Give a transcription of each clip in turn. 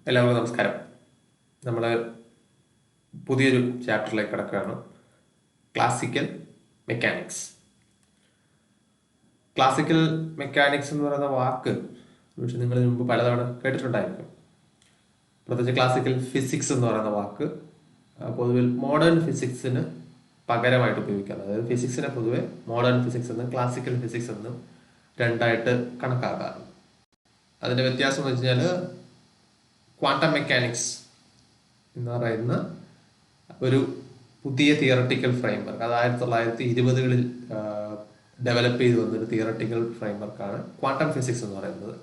എല്ലാവർക്കും നമസ്കാരം. നമ്മൾ പുതിയൊരു ചാപ്റ്ററിലേക്ക് കിടക്കുകയാണ്. Classical mechanics. ക്ലാസിക്കൽ മെക്കാനിക്സ് എന്ന് പറയുന്ന വാക്ക് പക്ഷെ നിങ്ങൾ മുമ്പ് പലതവണ കേട്ടിട്ടുണ്ടായിരിക്കും. പ്രത്യേകിച്ച് ക്ലാസിക്കൽ ഫിസിക്സ് എന്ന് പറയുന്ന വാക്ക് പൊതുവിൽ മോഡേൺ ഫിസിക്സിന് പകരമായിട്ട് ഉപയോഗിക്കുന്നത്. അതായത് ഫിസിക്സിനെ പൊതുവെ മോഡേൺ ഫിസിക്സ് എന്നും ക്ലാസിക്കൽ ഫിസിക്സ് എന്നും രണ്ടായിട്ട് കണക്കാക്കാറുണ്ട്. അതിൻ്റെ വ്യത്യാസം എന്ന് വെച്ച് കഴിഞ്ഞാൽ ക്വാണ്ടം മെക്കാനിക്സ് എന്ന് പറയുന്ന ഒരു പുതിയ തിയറട്ടിക്കൽ ഫ്രെയിംവർക്ക്, അത് 1920-കളിൽ ഡെവലപ്പ് ചെയ്ത് വന്നൊരു തിയറട്ടിക്കൽ ഫ്രെയിംവർക്കാണ് ക്വാണ്ടം ഫിസിക്സ് എന്ന് പറയുന്നത്.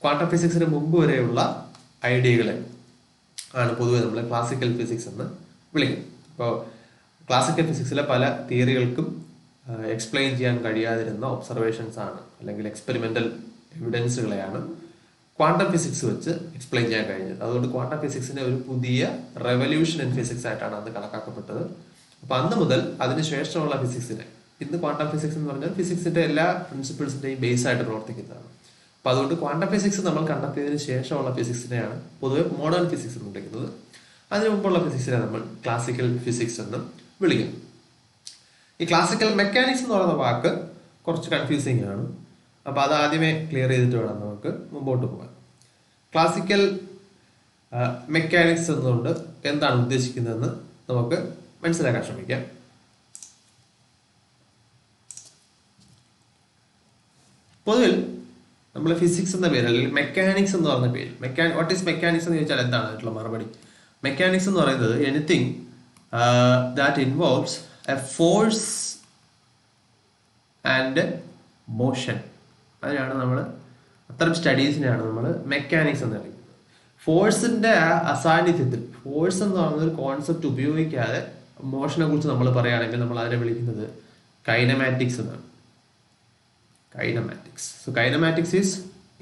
ക്വാണ്ടം ഫിസിക്സിന് മുമ്പ് വരെയുള്ള ഐഡിയകളെ ആണ് പൊതുവെ നമ്മൾ ക്ലാസിക്കൽ ഫിസിക്സ് എന്ന് വിളിക്കും. ഇപ്പോൾ ക്ലാസിക്കൽ ഫിസിക്സിലെ പല തിയറികൾക്കും എക്സ്പ്ലെയിൻ ചെയ്യാൻ കഴിയാതിരുന്ന ഒബ്സർവേഷൻസ് ആണ്, അല്ലെങ്കിൽ എക്സ്പെരിമെന്റൽ എവിഡൻസുകളെയാണ് ക്വാണ്ടം ഫിസിക്സ് വെച്ച് എക്സ്പ്ലെയിൻ ചെയ്യാൻ കഴിഞ്ഞത്. അതുകൊണ്ട് ക്വാണ്ടം ഫിസിക്സിന്റെ ഒരു പുതിയ റെവല്യൂഷൻ ഇൻ ഫിസിക്സ് ആയിട്ടാണ് അന്ന് കണക്കാക്കപ്പെട്ടത്. അപ്പൊ അന്ന് മുതൽ അതിനുശേഷമുള്ള ഫിസിക്സിനെ, ഇന്ന് ക്വാണ്ടം ഫിസിക്സ് എന്ന് പറഞ്ഞാൽ ഫിസിക്സിന്റെ എല്ലാ പ്രിൻസിപ്പിൾസിന്റെയും ബേസ് ആയിട്ട് പ്രവർത്തിക്കുന്നതാണ്. അപ്പൊ അതുകൊണ്ട് ക്വാണ്ടം ഫിസിക്സ് നമ്മൾ കണ്ടെത്തിയതിനു ശേഷമുള്ള ഫിസിക്സിനെയാണ് പൊതുവെ മോഡേൺ ഫിസിക്സ് എന്ന് വിളിക്കുന്നത്. അതിനു മുമ്പുള്ള ഫിസിക്സിനെ നമ്മൾ ക്ലാസിക്കൽ ഫിസിക്സ് എന്നും വിളിക്കുന്നു. ഈ ക്ലാസിക്കൽ മെക്കാനിക്സ് എന്ന് പറയുന്ന വാക്ക് കുറച്ച് കൺഫ്യൂസിങ് ആണ്. അപ്പൊ അത് ആദ്യമേ ക്ലിയർ ചെയ്തിട്ട് വേണം നമുക്ക് മുമ്പോട്ട് പോകാൻ. ക്ലാസിക്കൽ മെക്കാനിക്സ് എന്നുകൊണ്ട് എന്താണ് ഉദ്ദേശിക്കുന്നതെന്ന് നമുക്ക് മനസ്സിലാക്കാൻ ശ്രമിക്കാം. പൊതുവിൽ നമ്മൾ ഫിസിക്സ് എന്ന പേര്, അല്ലെങ്കിൽ മെക്കാനിക്സ് എന്ന് പറഞ്ഞ പേര്, വാട്ട് ഈസ് മെക്കാനിക്സ് എന്ന് ചോദിച്ചാൽ എന്താണ് അതിനുള്ള മറുപടി? മെക്കാനിക്സ് എന്ന് പറയുന്നത് anything that involves A force and motion. അതിനാണ് നമ്മൾ, അത്തരം സ്റ്റഡീസിനെയാണ് നമ്മൾ മെക്കാനിക്സ് എന്ന് പറയുന്നത്. ഫോഴ്സിന്റെ അസാന്നിധ്യത്തിൽ, ഫോഴ്സ് എന്ന് പറയുന്ന ഒരു കോൺസെപ്റ്റ് ഉപയോഗിക്കാതെ മോഷനെ കുറിച്ച് നമ്മൾ പറയുകയാണെങ്കിൽ നമ്മൾ അതിനെ വിളിക്കുന്നത് കൈനമാറ്റിക്സ് എന്നാണ്. Kinematics. So kinematics is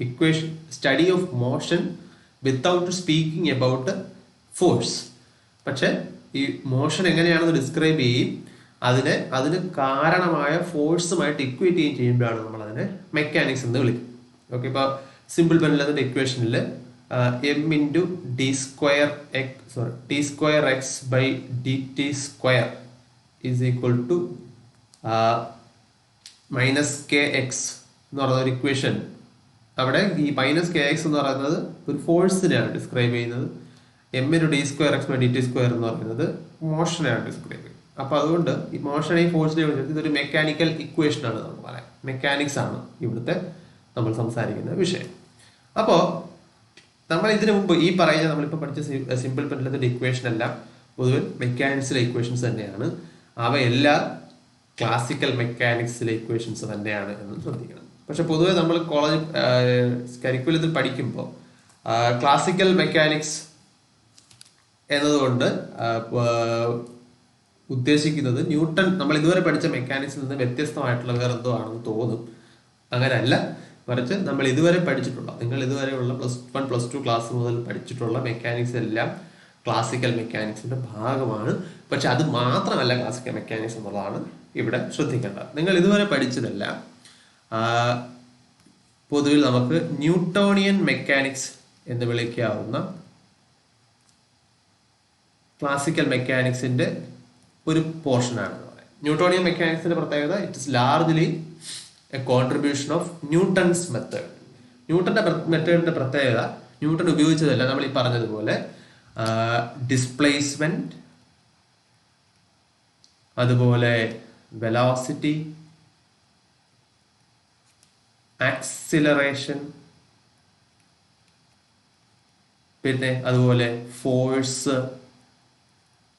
equation, study of motion without speaking about force. പക്ഷെ ഈ മോഷൻ എങ്ങനെയാണെന്ന് ഡിസ്ക്രൈബ് ചെയ്യും, അതിന് കാരണമായ ഫോഴ്സുമായിട്ട് ഇക്വേറ്റ് ചെയ്യുമ്പോഴാണ് നമ്മൾ അതിനെ മെക്കാനിക്സ് എന്ന് വിളിക്കും. ഓക്കെ, ഇപ്പൊ സിമ്പിൾ പെൻഡിലത്തിന്റെ ഇക്വേഷനിൽ M into D square X by D T square is equal to minus K X എന്ന് പറയുന്ന ഒരു ഇക്വേഷൻ. അവിടെ ഈ മൈനസ് കെ എക്സ് എന്ന് പറയുന്നത് ഒരു ഫോഴ്സിനെയാണ് ഡിസ്ക്രൈബ് ചെയ്യുന്നത്. M into D square X by D T square എന്ന് പറയുന്നത് മോഷനെയാണ് ഡിസ്ക്രൈബ് ചെയ്യുന്നത്. അപ്പൊ അതുകൊണ്ട് ഈ മോഷനെയും ഫോഴ്സിനെയും വിളിച്ചിട്ട് ഇതൊരു മെക്കാനിക്കൽ ഇക്വേഷൻ ആണ് നമുക്ക് പറയാം. മെക്കാനിക്സ് ആണ് ഇവിടുത്തെ നമ്മൾ സംസാരിക്കുന്ന വിഷയം. അപ്പോൾ നമ്മൾ ഇതിനു മുമ്പ് ഈ പറയുന്ന നമ്മളിപ്പോൾ പഠിച്ച സിമ്പിൾ പെൻഡുലത്തിന്റെ ഇക്വേഷൻ എല്ലാം പൊതുവെ മെക്കാനിക്സിലെ ഇക്വേഷൻസ് തന്നെയാണ്. അവയെല്ലാം ക്ലാസിക്കൽ മെക്കാനിക്സിലെ ഇക്വേഷൻസ് തന്നെയാണ് എന്ന് ശ്രദ്ധിക്കണം. പക്ഷെ പൊതുവെ നമ്മൾ കോളേജ് കരിക്കുലത്തിൽ പഠിക്കുമ്പോൾ ക്ലാസിക്കൽ മെക്കാനിക്സ് എന്നതുകൊണ്ട് ഉദ്ദേശിക്കുന്നത് ന്യൂട്ടൺ നമ്മൾ ഇതുവരെ പഠിച്ച മെക്കാനിക്സിൽ നിന്ന് വ്യത്യസ്തമായിട്ടുള്ള വേറെ എന്തോ ആണെന്ന് തോന്നും. അങ്ങനെയല്ല, മറിച്ച് നമ്മൾ ഇതുവരെ പഠിച്ചിട്ടുള്ള, നിങ്ങൾ ഇതുവരെയുള്ള +1 +2 ക്ലാസ് മുതൽ പഠിച്ചിട്ടുള്ള മെക്കാനിക്സ് എല്ലാം ക്ലാസിക്കൽ മെക്കാനിക്സിന്റെ ഭാഗമാണ്. പക്ഷെ അത് മാത്രമല്ല ക്ലാസിക്കൽ മെക്കാനിക്സ് എന്നുള്ളതാണ് ഇവിടെ ശ്രദ്ധിക്കേണ്ടത്. നിങ്ങൾ ഇതുവരെ പഠിച്ചതെല്ലാം പൊതുവിൽ നമുക്ക് ന്യൂട്ടോണിയൻ മെക്കാനിക്സ് എന്ന് വിളിക്കാവുന്ന ക്ലാസിക്കൽ മെക്കാനിക്സിന്റെ ഒരു പോർഷനാണ്. ന്യൂട്ടോണിയൻ മെക്കാനിക്സിന്റെ പ്രത്യേകത, it is largely A contribution of Newton's method. ന്യൂട്ടന്റെ മെത്തേഡിന്റെ പ്രത്യേകത, ന്യൂട്ടൺ ഉപയോഗിച്ചതല്ല നമ്മൾ ഈ പറഞ്ഞതുപോലെ ഡിസ്പ്ലേസ്മെന്റ്, അതുപോലെ വെലോസിറ്റി, ആക്സിലറേഷൻ, പിന്നെ അതുപോലെ ഫോഴ്സ്,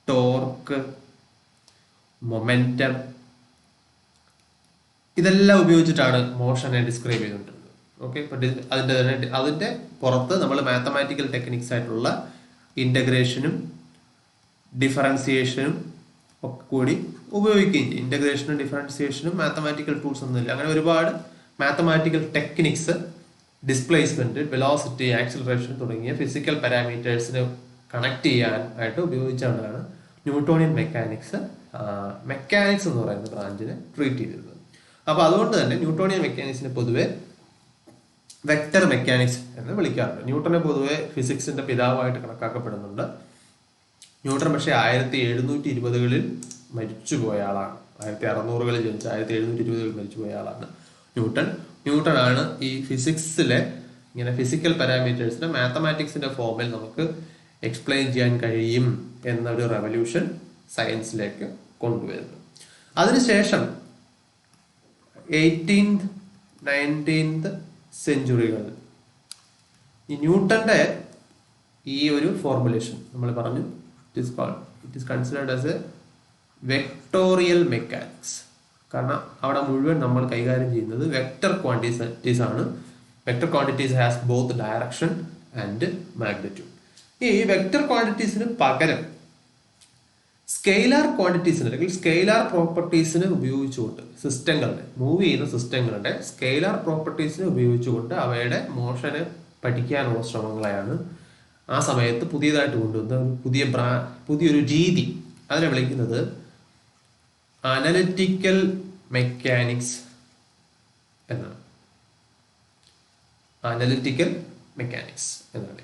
ടോർക്ക്, മൊമെന്റം, ഇതെല്ലാം ഉപയോഗിച്ചിട്ടാണ് മോഷനെ ഡിസ്ക്രൈബ് ചെയ്തുകൊണ്ടിരുന്നത്. ഓക്കെ, അതിന്റെ പുറത്ത് നമ്മൾ മാത്തമാറ്റിക്കൽ ടെക്നിക്സ് ആയിട്ടുള്ള ഇന്റഗ്രേഷനും ഡിഫറൻസിയേഷനും ഒക്കെ കൂടി ഉപയോഗിക്കുകയും ചെയ്യും. ഇന്റഗ്രേഷനും ഡിഫറൻസിയേഷനും മാത്തമാറ്റിക്കൽ ടൂൾസ് ഒന്നുമില്ല, അങ്ങനെ ഒരുപാട് mathematical techniques, displacement, velocity, acceleration തുടങ്ങിയ ഫിസിക്കൽ പാരാമീറ്റേഴ്സിന് കണക്ട് ചെയ്യാനായിട്ട് ഉപയോഗിച്ചുകൊണ്ടാണ് ന്യൂട്ടോണിയൻ മെക്കാനിക്സ് എന്ന് പറയുന്ന ബ്രാഞ്ചിനെ ട്രീറ്റ് ചെയ്തിരുന്നത്. അപ്പൊ അതുകൊണ്ട് തന്നെ ന്യൂട്ടോണിയൻ മെക്കാനിക്സിന് പൊതുവെ വെക്ടർ മെക്കാനിക്സ് എന്ന് വിളിക്കാറുണ്ട്. ന്യൂട്ടനെ പൊതുവെ ഫിസിക്സിന്റെ പിതാവായിട്ട് കണക്കാക്കപ്പെടുന്നുണ്ട്. ന്യൂട്ടൺ പക്ഷേ 1720കളിൽ മരിച്ചുപോയ ആളാണ്. 1600കളിൽ ജനിച്ച 1720കളിൽ മരിച്ചുപോയ ആളാണ് ന്യൂട്ടൺ ആണ് ഈ ഫിസിക്സിലെ ഇങ്ങനെ ഫിസിക്കൽ പാരാമീറ്റേഴ്സിനെ മാത്തമാറ്റിക്സിന്റെ ഫോമിൽ നമുക്ക് എക്സ്പ്ലെയിൻ ചെയ്യാൻ കഴിയും എന്നൊരു റെവല്യൂഷൻ സയൻസിലേക്ക് കൊണ്ടുവരുന്നു. അതിനുശേഷം 18th 19th സെഞ്ചുറികളിൽ ഈ ന്യൂട്ടന്റെ ഈ ഒരു ഫോർമുലേഷൻ നമ്മൾ പറഞ്ഞു, it is considered as a vectorial mechanics. കാരണം അവിടെ മുഴുവൻ നമ്മൾ കൈകാര്യം ചെയ്യുന്നത് വെക്ടർ ക്വാണ്ടിറ്റീസ് ആണ്. Vector quantities has both direction and magnitude. ഈ വെക്ടർ ക്വാണ്ടിറ്റീസിന് പകരം സ്കെയിലാർ ക്വാണ്ടിറ്റീസിന് അല്ലെങ്കിൽ സ്കെയിലാർ പ്രോപ്പർട്ടീസിനെ ഉപയോഗിച്ചുകൊണ്ട് മൂവ് ചെയ്യുന്ന സിസ്റ്റങ്ങളുടെ സ്കെയിലാർ പ്രോപ്പർട്ടീസിനെ ഉപയോഗിച്ചുകൊണ്ട് അവയുടെ മോഷനെ പഠിക്കാനുള്ള ശ്രമങ്ങളെയാണ് ആ സമയത്ത് പുതിയതായിട്ട് കൊണ്ടുവന്ന പുതിയൊരു രീതി. അതിനെ വിളിക്കുന്നത് അനലിറ്റിക്കൽ മെക്കാനിക്സ് എന്നാണ്. അനലിറ്റിക്കൽ മെക്കാനിക്സ് എന്ന് വിളിക്കും.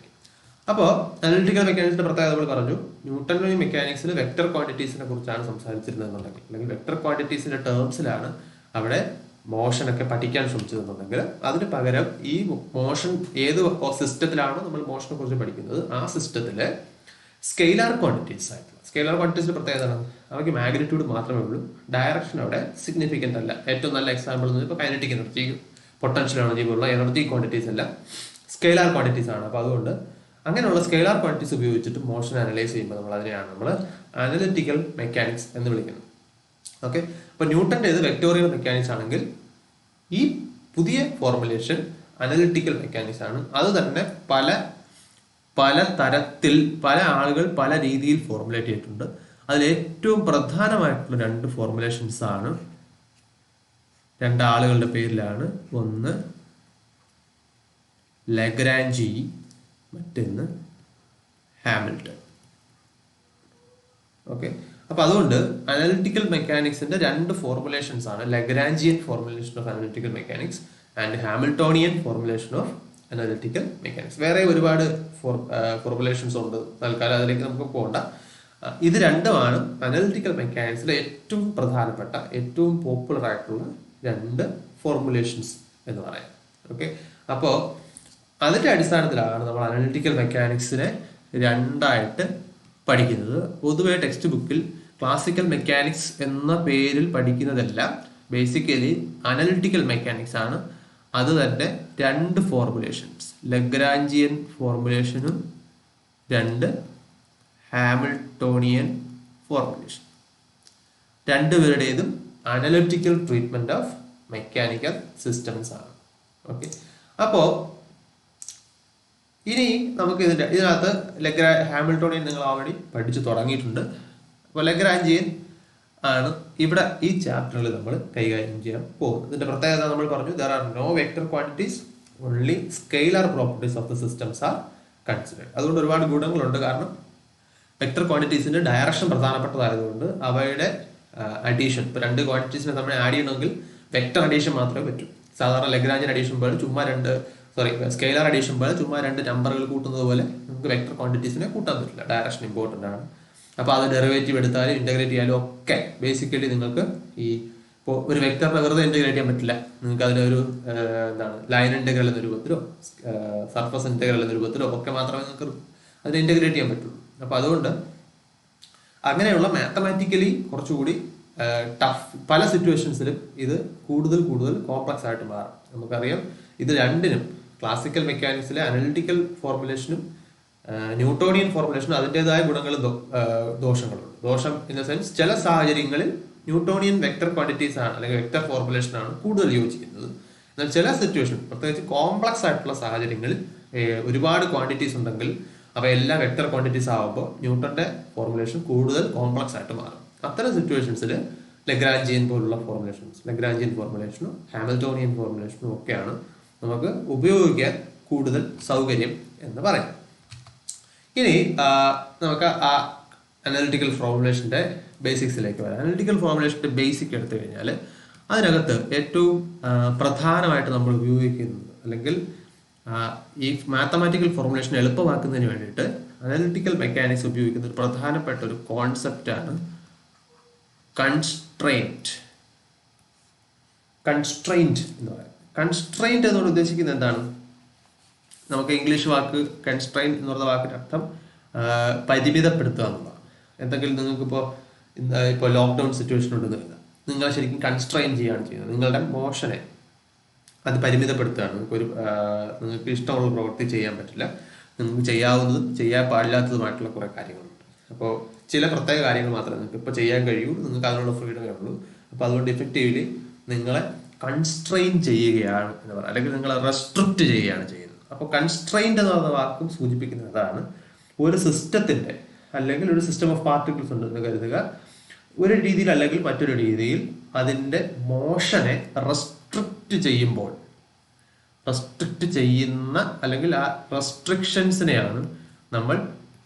അപ്പോൾ അനലിറ്റിക്കൽ മെക്കാനിക്സിന്റെ പ്രത്യേകത നമ്മൾ പറഞ്ഞു. ന്യൂട്ടൺ മെക്കാനിക്സിൽ വെക്ടർ ക്വാണ്ടിറ്റീസിനെ കുറിച്ചാണ് സംസാരിച്ചിരുന്നതെന്നുണ്ടെങ്കിൽ, അല്ലെങ്കിൽ വെക്ടർ ക്വാണ്ടിറ്റീസിന്റെ ടേംസിലാണ് അവിടെ മോഷനൊക്കെ പഠിക്കാൻ ശ്രമിച്ചതെന്നുണ്ടെങ്കിൽ, അതിന് പകരം ഈ മോഷൻ ഏത് സിസ്റ്റത്തിലാണോ നമ്മൾ മോഷനെ കുറിച്ച് പഠിക്കുന്നത് ആ സിസ്റ്റത്തിലെ സ്കെയിലാർ ക്വാണ്ടിറ്റീസ് ആയിട്ടുള്ള സ്കെയിലാർ ക്വാണ്ടിറ്റീസിന്റെ പ്രത്യേകത ആണ് അവയ്ക്ക് മാഗ്നിറ്റ്യൂഡ് മാത്രമേ ഉള്ളൂ, ഡയറക്ഷൻ അവിടെ സിഗ്നിഫിക്കന്റ് അല്ല. ഏറ്റവും നല്ല എക്സാമ്പിൾ എന്ന് ഇപ്പോൾ കൈനറ്റിക് എനർജി, പൊട്ടൻഷ്യൽ എനർജി പോലുള്ള എനർജി ക്വാണ്ടിറ്റീസ് എല്ലാം സ്കെയിലാർ ക്വാണ്ടിറ്റീസ് ആണ്. അപ്പോൾ അതുകൊണ്ട് അങ്ങനെയുള്ള സ്കെയിലാർ ക്വാണ്ടിറ്റീസ് ഉപയോഗിച്ചിട്ട് മോഷൻ അനലൈസ് ചെയ്യുമ്പോൾ നമ്മൾ അനലിറ്റിക്കൽ മെക്കാനിക്സ് എന്ന് വിളിക്കുന്നത്. ഓക്കെ, അപ്പൊ ന്യൂട്ടന്റെ ഇത് വെക്ടോറിയൽ മെക്കാനിക്സ് ആണെങ്കിൽ ഈ പുതിയ ഫോർമുലേഷൻ അനലിറ്റിക്കൽ മെക്കാനിക്സ് ആണ്. അത് തന്നെ പല തരത്തിൽ പല ആളുകൾ പല രീതിയിൽ ഫോർമുലേറ്റ് ചെയ്തിട്ടുണ്ട്. അതിൽ ഏറ്റവും പ്രധാനമായിട്ടുള്ള രണ്ട് ഫോർമുലേഷൻസ് ആണ്, രണ്ടാളുകളുടെ പേരിലാണ്. ഒന്ന് ലഗ്രാഞ്ചി, മറ്റൊന്ന് ഹാമിൽട്ടൺ. ഓക്കെ, അപ്പൊ അതുകൊണ്ട് അനലിറ്റിക്കൽ മെക്കാനിക്സിന്റെ രണ്ട് ഫോർമുലേഷൻസ് ആണ്, Lagrangian formulation of analytical mechanics and Hamiltonian formulation of analytical mechanics. വേറെ ഒരുപാട് ഫോർമുലേഷൻസ് ഉണ്ട്, തൽക്കാലം അതിലേക്ക് നമുക്ക് പോകണ്ട. ഇത് രണ്ടുമാണ് അനലിറ്റിക്കൽ മെക്കാനിക്സിലെ ഏറ്റവും പ്രധാനപ്പെട്ട ഏറ്റവും പോപ്പുലർ ആയിട്ടുള്ള രണ്ട് ഫോർമുലേഷൻസ് എന്ന് പറയാം. ഓക്കെ, അപ്പോൾ അതിന്റെ അടിസ്ഥാനത്തിലാണ് നമ്മൾ അനലിറ്റിക്കൽ മെക്കാനിക്സിനെ രണ്ടായിട്ട് പഠിക്കുന്നത്. പൊതുവെ ടെക്സ്റ്റ് ബുക്കിൽ ക്ലാസിക്കൽ മെക്കാനിക്സ് എന്ന പേരിൽ പഠിക്കുന്നതെല്ലാം ബേസിക്കലി അനലിറ്റിക്കൽ മെക്കാനിക്സ് ആണ്. അത് തന്നെ രണ്ട് ഫോർമുലേഷൻസ്, ലഗ്രാഞ്ചിയൻ ഫോർമുലേഷനും രണ്ട് ഹാമിൽട്ടോണിയൻ ഫോർമുലേഷൻ, രണ്ടുപേരുടേതും analytical treatment of mechanical systems ആണ്. ഓക്കെ, അപ്പോൾ ഇനി നമുക്ക് ഇതിനകത്ത് ഹാമിൽട്ടോണിയൻ നിങ്ങൾ ഓൾറെഡി പഠിച്ചു തുടങ്ങിയിട്ടുണ്ട്. അപ്പോൾ ലഗ്രാഞ്ചിയൻ ആണ് ഇവിടെ ഈ ചാപ്റ്ററിൽ നമ്മൾ കൈകാര്യം ചെയ്യാൻ പോകുന്നത്. ഇതിന്റെ പ്രത്യേകത നമ്മൾ പറഞ്ഞു, there are no vector quantities, only scalar properties of the systems are considered. അതുകൊണ്ട് ഒരുപാട് ഗുണങ്ങളുണ്ട്. കാരണം വെക്ടർ ക്വാണ്ടിറ്റീസിന്റെ ഡയറക്ഷൻ പ്രധാനപ്പെട്ടതായതുകൊണ്ട് അവയുടെ അഡീഷൻ, ഇപ്പോൾ രണ്ട് ക്വാണ്ടിറ്റീസിനെ നമ്മൾ ആഡ് ചെയ്യണമെങ്കിൽ വെക്ടർ അഡീഷൻ മാത്രമേ പറ്റൂ. സാധാരണ ലഗ്രാഞ്ചിയൻ അഡീഷൻ പോലെ സ്കെയിലർ അഡീഷൻ പോലെ ചുമ്മാ രണ്ട് നമ്പറുകൾ കൂട്ടുന്നത് പോലെ നമുക്ക് വെക്ടർ ക്വാണ്ടിറ്റീസിനെ കൂട്ടാൻ പറ്റില്ല. ഡയറക്ഷൻ ഇമ്പോർട്ടൻ്റ് ആണ്. അപ്പോൾ അത് ഡെറിവേറ്റീവ് എടുത്താലും ഇന്റഗ്രേറ്റ് ചെയ്യാലും ഒക്കെ ബേസിക്കലി നിങ്ങൾക്ക് ഇപ്പോൾ ഒരു വെക്ടറിനെ വെറുതെ ഇന്റഗ്രേറ്റ് ചെയ്യാൻ പറ്റില്ല. നിങ്ങൾക്ക് അതിനൊരു ലൈൻ ഇന്റഗ്രൽ എന്ന രൂപത്തിലോ സർഫസ് ഇന്റഗ്രൽ എന്ന രൂപത്തിലോ ഒക്കെ മാത്രമേ നിങ്ങൾക്ക് അതിനെ ഇന്റഗ്രേറ്റ് ചെയ്യാൻ പറ്റുള്ളൂ. അപ്പോൾ അതുകൊണ്ട് അങ്ങനെയുള്ള മാത്തമാറ്റിക്കലി കുറച്ചുകൂടി ടഫ് പല സിറ്റുവേഷൻസിലും ഇത് കൂടുതൽ കോംപ്ലക്സ് ആയിട്ട് മാറും. നമുക്കറിയാം ഇത് രണ്ടിനും ക്ലാസിക്കൽ മെക്കാനിക്സിലെ അനലിറ്റിക്കൽ ഫോർമുലേഷനും ന്യൂട്ടോണിയൻ ഫോർമുലേഷനും അതിൻ്റെതായ ഗുണങ്ങളും ദോഷങ്ങളുണ്ട്. ദോഷം ഇൻ ദ സെൻസ് ചില സാഹചര്യങ്ങളിൽ ന്യൂട്ടോണിയൻ വെക്ടർ ക്വാണ്ടിറ്റീസ് ആണ് അല്ലെങ്കിൽ വെക്ടർ ഫോർമുലേഷൻ ആണ് കൂടുതൽ യോജിക്കുന്നത്. എന്നാൽ ചില സിറ്റുവേഷൻ പ്രത്യേകിച്ച് കോംപ്ലക്സ് ആയിട്ടുള്ള സാഹചര്യങ്ങളിൽ ഒരുപാട് ക്വാണ്ടിറ്റീസ് ഉണ്ടെങ്കിൽ അവയെല്ലാം വെക്ടർ ക്വാണ്ടിറ്റീസ് ആകുമ്പോൾ ന്യൂട്ടന്റെ ഫോർമുലേഷൻ കൂടുതൽ കോംപ്ലക്സ് ആയിട്ട് മാറും. അത്തരം സിറ്റുവേഷൻസിൽ ലഗ്രാഞ്ചിയൻ പോലുള്ള ലഗ്രാഞ്ചിയൻ ഫോർമുലേഷനും ഹാമിൽട്ടോണിയൻ ഫോർമുലേഷനും ഒക്കെയാണ് നമുക്ക് ഉപയോഗിക്കാൻ കൂടുതൽ സൗകര്യം എന്ന് പറയാം. ഇനി നമുക്ക് ആ അനലിറ്റിക്കൽ ഫോർമുലേഷന്റെ ബേസിക്സിലേക്ക് വരാം. അനലിറ്റിക്കൽ ഫോർമുലേഷന്റെ ബേസിക് എടുത്തു കഴിഞ്ഞാൽ അതിനകത്ത് ഏറ്റവും പ്രധാനമായിട്ട് നമ്മൾ ഉപയോഗിക്കുന്നത് അല്ലെങ്കിൽ ഈ മാത്തമാറ്റിക്കൽ ഫോർമുലേഷൻ എളുപ്പമാക്കുന്നതിന് വേണ്ടിയിട്ട് അനലിറ്റിക്കൽ മെക്കാനിക്സ് ഉപയോഗിക്കുന്ന ഒരു പ്രധാനപ്പെട്ട ഒരു കോൺസെപ്റ്റാണ് കൺസ്ട്രെയിൻറ്റ്. കൺസ്ട്രെയിൻറ്റ് എന്ന് പറയുന്നത്, കൺസ്ട്രെയിൻറ്റ് എന്നോട് ഉദ്ദേശിക്കുന്നത് എന്താണ്? നമുക്ക് ഇംഗ്ലീഷ് വാക്ക് കൺസ്ട്രെയിൻറ്റ് എന്ന് പറയുന്ന വാക്കിൻ്റെ അർത്ഥം പരിമിതപ്പെടുത്തുക എന്നുള്ളതാണ്. എന്തെങ്കിലും നിങ്ങൾക്കിപ്പോൾ ഇപ്പോൾ ലോക്ക്ഡൗൺ സിറ്റുവേഷൻ ഉണ്ടെന്ന് കരുതുക, നിങ്ങൾ ശരിക്കും കൺസ്ട്രെയിൻ ചെയ്യുകയാണ് ചെയ്യുന്നത്. നിങ്ങളുടെ മോഷനെ അത് പരിമിതപ്പെടുത്തുകയാണ്. നിങ്ങൾക്ക് ഇഷ്ടമുള്ള പ്രവൃത്തി ചെയ്യാൻ പറ്റില്ല, നിങ്ങൾക്ക് ചെയ്യാവുന്നതും ചെയ്യാൻ പാടില്ലാത്തതുമായിട്ടുള്ള കുറേ കാര്യങ്ങളുണ്ട്. അപ്പോൾ ചില പ്രത്യേക കാര്യങ്ങൾ മാത്രമേ നിങ്ങൾക്ക് ഇപ്പോൾ ചെയ്യാൻ കഴിയൂ, നിങ്ങൾക്ക് അതിനുള്ള ഫ്രീഡമേ ഉള്ളൂ. അപ്പോൾ അതുകൊണ്ട് ഇഫക്റ്റീവ്ലി നിങ്ങളെ കൺസ്ട്രെയിൻ ചെയ്യുകയാണ് എന്ന് പറയാം, അല്ലെങ്കിൽ നിങ്ങളെ റെസ്ട്രിക്റ്റ് ചെയ്യുകയാണ് ചെയ്യുന്നത്. അപ്പോൾ കൺസ്ട്രെയിൻറ്റ് എന്ന് പറയുന്ന വാക്കും സൂചിപ്പിക്കുന്നത് അതാണ്. ഒരു സിസ്റ്റത്തിൻ്റെ അല്ലെങ്കിൽ ഒരു സിസ്റ്റം ഓഫ് പാർട്ടിക്കിൾസ് ഉണ്ടെന്ന് കരുതുക, ഒരു രീതിയിൽ അല്ലെങ്കിൽ മറ്റൊരു രീതിയിൽ അതിൻ്റെ മോഷനെ റെസ്ട്രിക്റ്റ് ചെയ്യുമ്പോൾ, റെസ്ട്രിക്റ്റ് ചെയ്യുന്ന അല്ലെങ്കിൽ ആ റെസ്ട്രിക്ഷൻസിനെയാണ് നമ്മൾ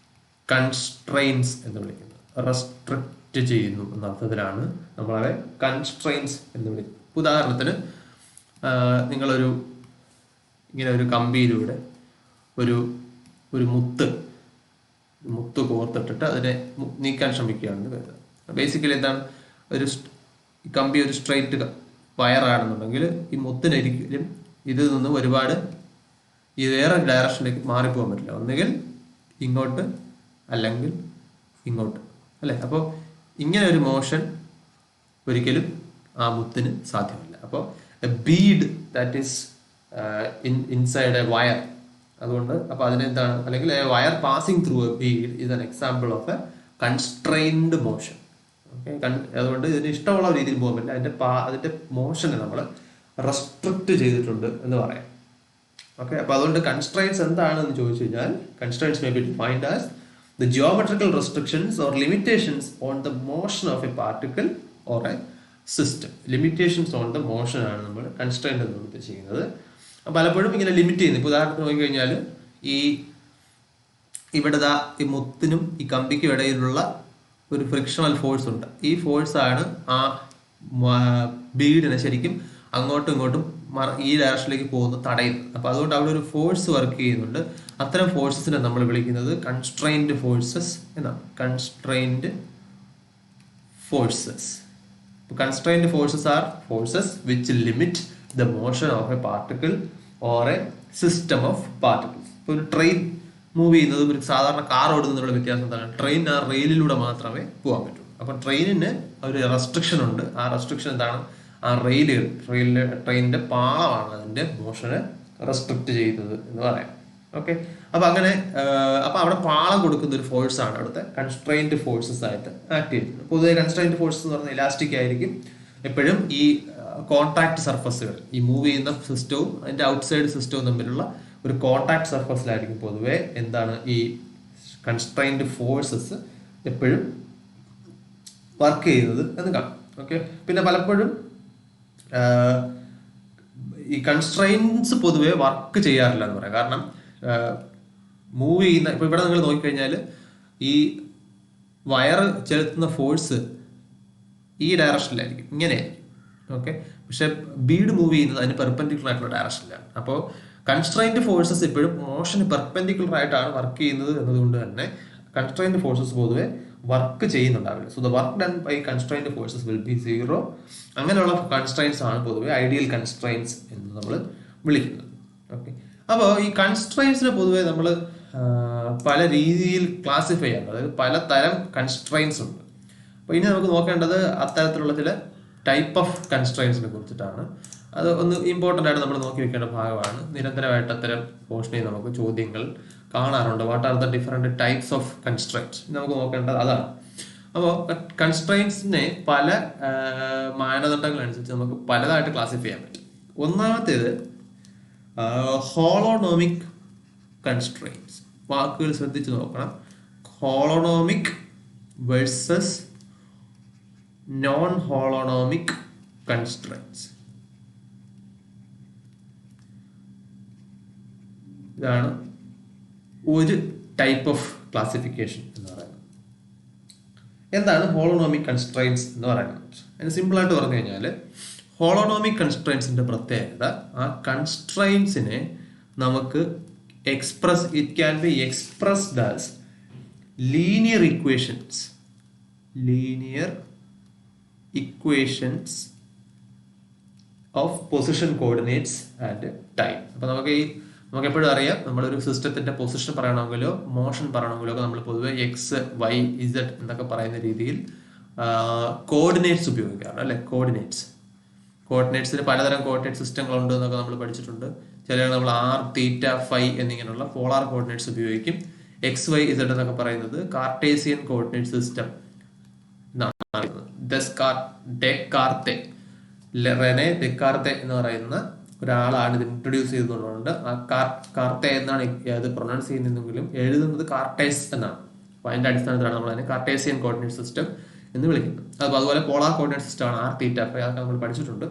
കൺസ്ട്രെയിൻസ് എന്ന് വിളിക്കുന്നത്. റെസ്ട്രിക്റ്റ് ചെയ്യുന്നു എന്ന അർത്ഥത്തിലാണ് നമ്മളെ കൺസ്ട്രെയിൻസ് എന്ന് വിളിക്കുന്നത്. ഉദാഹരണത്തിന് നിങ്ങളൊരു ഇങ്ങനെ ഒരു കമ്പിയിലൂടെ ഒരു മുത്ത് കോർത്തിട്ടിട്ട് അതിനെ നീക്കാൻ ശ്രമിക്കുകയാണെന്ന് കരുതുക. ബേസിക്കലി എന്താണ്, ഈ കമ്പി ഒരു സ്ട്രെയിറ്റ് വയറാണെന്നുണ്ടെങ്കിൽ ഈ മുത്തിനൊരിക്കലും ഇതിൽ നിന്നും ഒരുപാട് ഈ വേറെ ഡയറക്ഷനിലേക്ക് മാറിപ്പോകാൻ പറ്റില്ല. ഒന്നുകിൽ ഇങ്ങോട്ട് അല്ലെങ്കിൽ ഇങ്ങോട്ട്, അല്ലേ? അപ്പോൾ ഇങ്ങനെ ഒരു മോഷൻ ഒരിക്കലും ആ മുത്തിന് സാധ്യമല്ല. അപ്പോൾ a bead that is inside a wire, അതുകൊണ്ട് അപ്പോൾ അതിനെന്താണ്, അല്ലെങ്കിൽ a wire passing through a bead is an example of a constrained motion. Okay, അതുകൊണ്ട് ഇതിന് ഇഷ്ടമുള്ള രീതിയിൽ പോകാൻ പറ്റില്ല, അതിൻ്റെ മോഷനെ നമ്മൾ റെസ്ട്രിക്റ്റ് ചെയ്തിട്ടുണ്ട് എന്ന് പറയാം. ഓക്കെ, അപ്പോൾ അതുകൊണ്ട് കൺസ്ട്രെയിൻസ് എന്താണെന്ന് ചോദിച്ചു കഴിഞ്ഞാൽ, constraints may be defined as the geometrical restrictions or limitations on the motion of A particle or A system. Limitations on the motion ആണ് നമ്മൾ കൺസ്ട്രെയിൻറ്റ് എന്ന് ഉദ്ദേശിക്കുന്നത്. പലപ്പോഴും ഇങ്ങനെ ലിമിറ്റ് ചെയ്യുന്നു. ഇപ്പോൾ ഉദാഹരണത്തിന് നോക്കിക്കഴിഞ്ഞാൽ ഇവിടെ ഈ മുത്തിനും ഈ കമ്പിക്കും ഇടയിലുള്ള ഒരു ഫ്രിക്ഷണൽ ഫോഴ്സ് ഉണ്ട്. ഈ ഫോഴ്സാണ് ആ ബീഡിനെ ശരിക്കും അങ്ങോട്ടും ഇങ്ങോട്ടും ഈ ഡയറക്ഷനിലേക്ക് പോകുന്നത് തടയുന്നത്. അപ്പോൾ അതുകൊണ്ട് അവിടെ ഒരു ഫോഴ്സ് വർക്ക് ചെയ്യുന്നുണ്ട്. അത്തരം ഫോഴ്സസിനെ നമ്മൾ വിളിക്കുന്നത് കൺസ്ട്രെയിൻഡ് ഫോഴ്സസ് എന്നാണ്. Constrained forces. Constrained forces are forces which limit the motion of A particle or A system of particles. ഇപ്പോൾ ഒരു ട്രെയിൻ മൂവ് ചെയ്യുന്നതും ഒരു സാധാരണ കാർ ഓടുന്നതിനുള്ള വ്യത്യാസം എന്താണ്? ട്രെയിൻ ആ റെയിലിലൂടെ മാത്രമേ പോകാൻ പറ്റൂ. അപ്പോൾ ട്രെയിനിന് ഒരു റെസ്ട്രിക്ഷൻ ഉണ്ട്. ആ റെസ്ട്രിക്ഷൻ എന്താണ്? ആ ട്രെയിനിന്റെ പാളമാണ് അതിന്റെ മോഷനെ റെസ്ട്രിക്റ്റ് ചെയ്യുന്നത് എന്ന് പറയാം. ഓക്കെ, അപ്പൊ അങ്ങനെ അപ്പൊ അവിടെ പാളം കൊടുക്കുന്ന ഒരു ഫോഴ്സ് ആണ് അവിടുത്തെ കൺസ്ട്രെയിൻഡ് ഫോഴ്സസ് ആയിട്ട് ആക്ട് ചെയ്യുന്നത്. പൊതുവെ കൺസ്ട്രെയിൻഡ് ഫോഴ്സസ് എന്ന് പറഞ്ഞാൽ ഇലാസ്റ്റിക് ആയിരിക്കും. എപ്പോഴും ഈ കോൺടാക്ട് സർഫസുകൾ, ഈ മൂവ് ചെയ്യുന്ന സിസ്റ്റവും അതിന്റെ ഔട്ട്സൈഡ് സിസ്റ്റവും തമ്മിലുള്ള ഒരു കോൺടാക്ട് സർഫസിലായിരിക്കും പൊതുവെ എന്താണ് ഈ കൺസ്ട്രെയിൻഡ് ഫോഴ്സസ് എപ്പോഴും വർക്ക് ചെയ്യുന്നത് എന്ന് കാണാം. ഓക്കെ, പിന്നെ പലപ്പോഴും ഈ കൺസ്ട്രെയിൻസ് പൊതുവെ വർക്ക് ചെയ്യാറില്ല എന്ന് പറയാം. കാരണം മൂവ് ചെയ്യുന്ന, ഇപ്പൊ ഇവിടെ നിങ്ങൾ നോക്കിക്കഴിഞ്ഞാൽ ഈ വയർ ചെലുത്തുന്ന ഫോഴ്സ് ഈ ഡയറക്ഷനിലായിരിക്കും, ഇങ്ങനെയായിരിക്കും. ഓക്കെ, പക്ഷെ ബീഡ് മൂവ് ചെയ്യുന്നത് അതിന് പെർപെൻഡിക്കുലർ ആയിട്ടുള്ള ഡയറക്ഷനിലാണ്. അപ്പോൾ കൺസ്ട്രെയിൻഡ് ഫോഴ്സസ് എപ്പോഴും മോഷന് പെർപെൻഡിക്കുലർ ആയിട്ടാണ് വർക്ക് ചെയ്യുന്നത് എന്നതുകൊണ്ട് തന്നെ കൺസ്ട്രെയിൻഡ് ഫോഴ്സസ് പൊതുവെ വർക്ക് ചെയ്യുന്നുണ്ടാവില്ല. So the work done by constrained forces will be 0. അങ്ങനെയുള്ള കൺസ്ട്രെയിൻസ് ആണ് പൊതുവെ ഐഡിയൽ കൺസ്ട്രെയിൻസ് എന്ന് നമ്മൾ വിളിക്കുന്നത്. ഓക്കെ, അപ്പോൾ ഈ കൺസ്ട്രെയിൻസിനെ പൊതുവെ നമ്മൾ പല രീതിയിൽ ക്ലാസിഫൈ ചെയ്യാം. അതായത് പലതരം കൺസ്ട്രെയിൻസ് ഉണ്ട്. അപ്പോൾ ഇനി നമുക്ക് നോക്കേണ്ടത് അത്തരത്തിലുള്ള ചില ടൈപ്പ് ഓഫ് കൺസ്ട്രെയിൻസിനെ കുറിച്ചിട്ടാണ്. അത് ഒന്ന് ഇമ്പോർട്ടൻ്റ് ആയിട്ട് നമ്മൾ നോക്കി വെക്കേണ്ട ഭാഗമാണ്. നിരന്തരമായിട്ട് അത്തരം പോർഷനിൽ നമുക്ക് ചോദ്യങ്ങൾ കാണാറുണ്ട്. What are the different types of constraints നമുക്ക് നോക്കേണ്ടത് അതാണ്. അപ്പോൾ കൺസ്ട്രെയിൻസിനെ പല മാനദണ്ഡങ്ങളനുസരിച്ച് നമുക്ക് പലതായിട്ട് ക്ലാസിഫൈ ചെയ്യാൻ പറ്റും. ഒന്നാമത്തേത് ഹോളോണോമിക് കൺസ്ട്രെയിൻസ്. വാക്കുകൾ ശ്രദ്ധിച്ച് നോക്കണം. ഹോളോണോമിക് വേഴ്സസ് നോൺ ഹോളോണോമിക് കൺസ്ട്രെയിൻസ്. ഇതാണ് ഒരു ടൈപ്പ് ഓഫ് ക്ലാസിഫിക്കേഷൻ എന്ന് പറയുന്നത്. എന്താണ് ഹോളോണോമിക് കൺസ്ട്രെയിൻസ് എന്ന് പറയുന്നത്? അതിന് സിമ്പിളായിട്ട് പറഞ്ഞു കഴിഞ്ഞാൽ ഹോളോണോമിക് കൺസ്ട്രെയിൻസിന്റെ പ്രത്യേകത ആ കൺസ്ട്രെയിൻസിനെ നമുക്ക് it can be expressed as linear equations of position coordinates and time. അപ്പൊ നമുക്ക് എപ്പോഴും അറിയാം, നമ്മളൊരു സിസ്റ്റത്തിന്റെ പൊസിഷൻ പറയണമെങ്കിലോ മോഷൻ പറയണമെങ്കിലോ ഒക്കെ നമ്മൾ പൊതുവെ എക്സ് വൈ ഇസഡ് എന്നൊക്കെ പറയുന്ന രീതിയിൽ കോർഡിനേറ്റ്സ് ഉപയോഗിക്കാറുണ്ട് അല്ലെ. കോർഡിനേറ്റ്സിന് പലതരം കോർഡിനേറ്റ് സിസ്റ്റങ്ങളുണ്ട് എന്നൊക്കെ നമ്മൾ പഠിച്ചിട്ടുണ്ട്. ചില നമ്മൾ ആർ തീറ്റ ഫൈ എന്നിങ്ങനെയുള്ള പോളാർ കോർഡിനേറ്റ്സ് ഉപയോഗിക്കും. എക്സ് വൈ ഇസഡ് എന്നൊക്കെ പറയുന്നത് കാർട്ടേസിയൻ കോർഡിനേറ്റ് സിസ്റ്റം റെനെ ദെക്കാർത്തെ എന്ന് പറയുന്ന ഒരാളാണ് ഇത് ഇൻട്രൊഡ്യൂസ് ചെയ്തുകൊണ്ടുണ്ട്. ആ കാർത്തെ എന്നാണ് അത് പ്രൊനൗൺസ് ചെയ്യുന്നതെങ്കിലും എഴുതുന്നത് കാർട്ടേസ് എന്നാണ്. അപ്പൊ അതിന്റെ അടിസ്ഥാനത്തിലാണ് നമ്മൾ അതിനെ കാർട്ടേസിയൻ കോർഡിനേറ്റ് സിസ്റ്റം എന്ന് വിളിക്കുന്നത്. അതുപോലെ പോളാർ കോർഡിനേറ്റ് സിസ്റ്റം ആണ് ആർ തീറ്റ ഫൈ, അതൊക്കെ നമ്മൾ പഠിച്ചിട്ടുണ്ട്.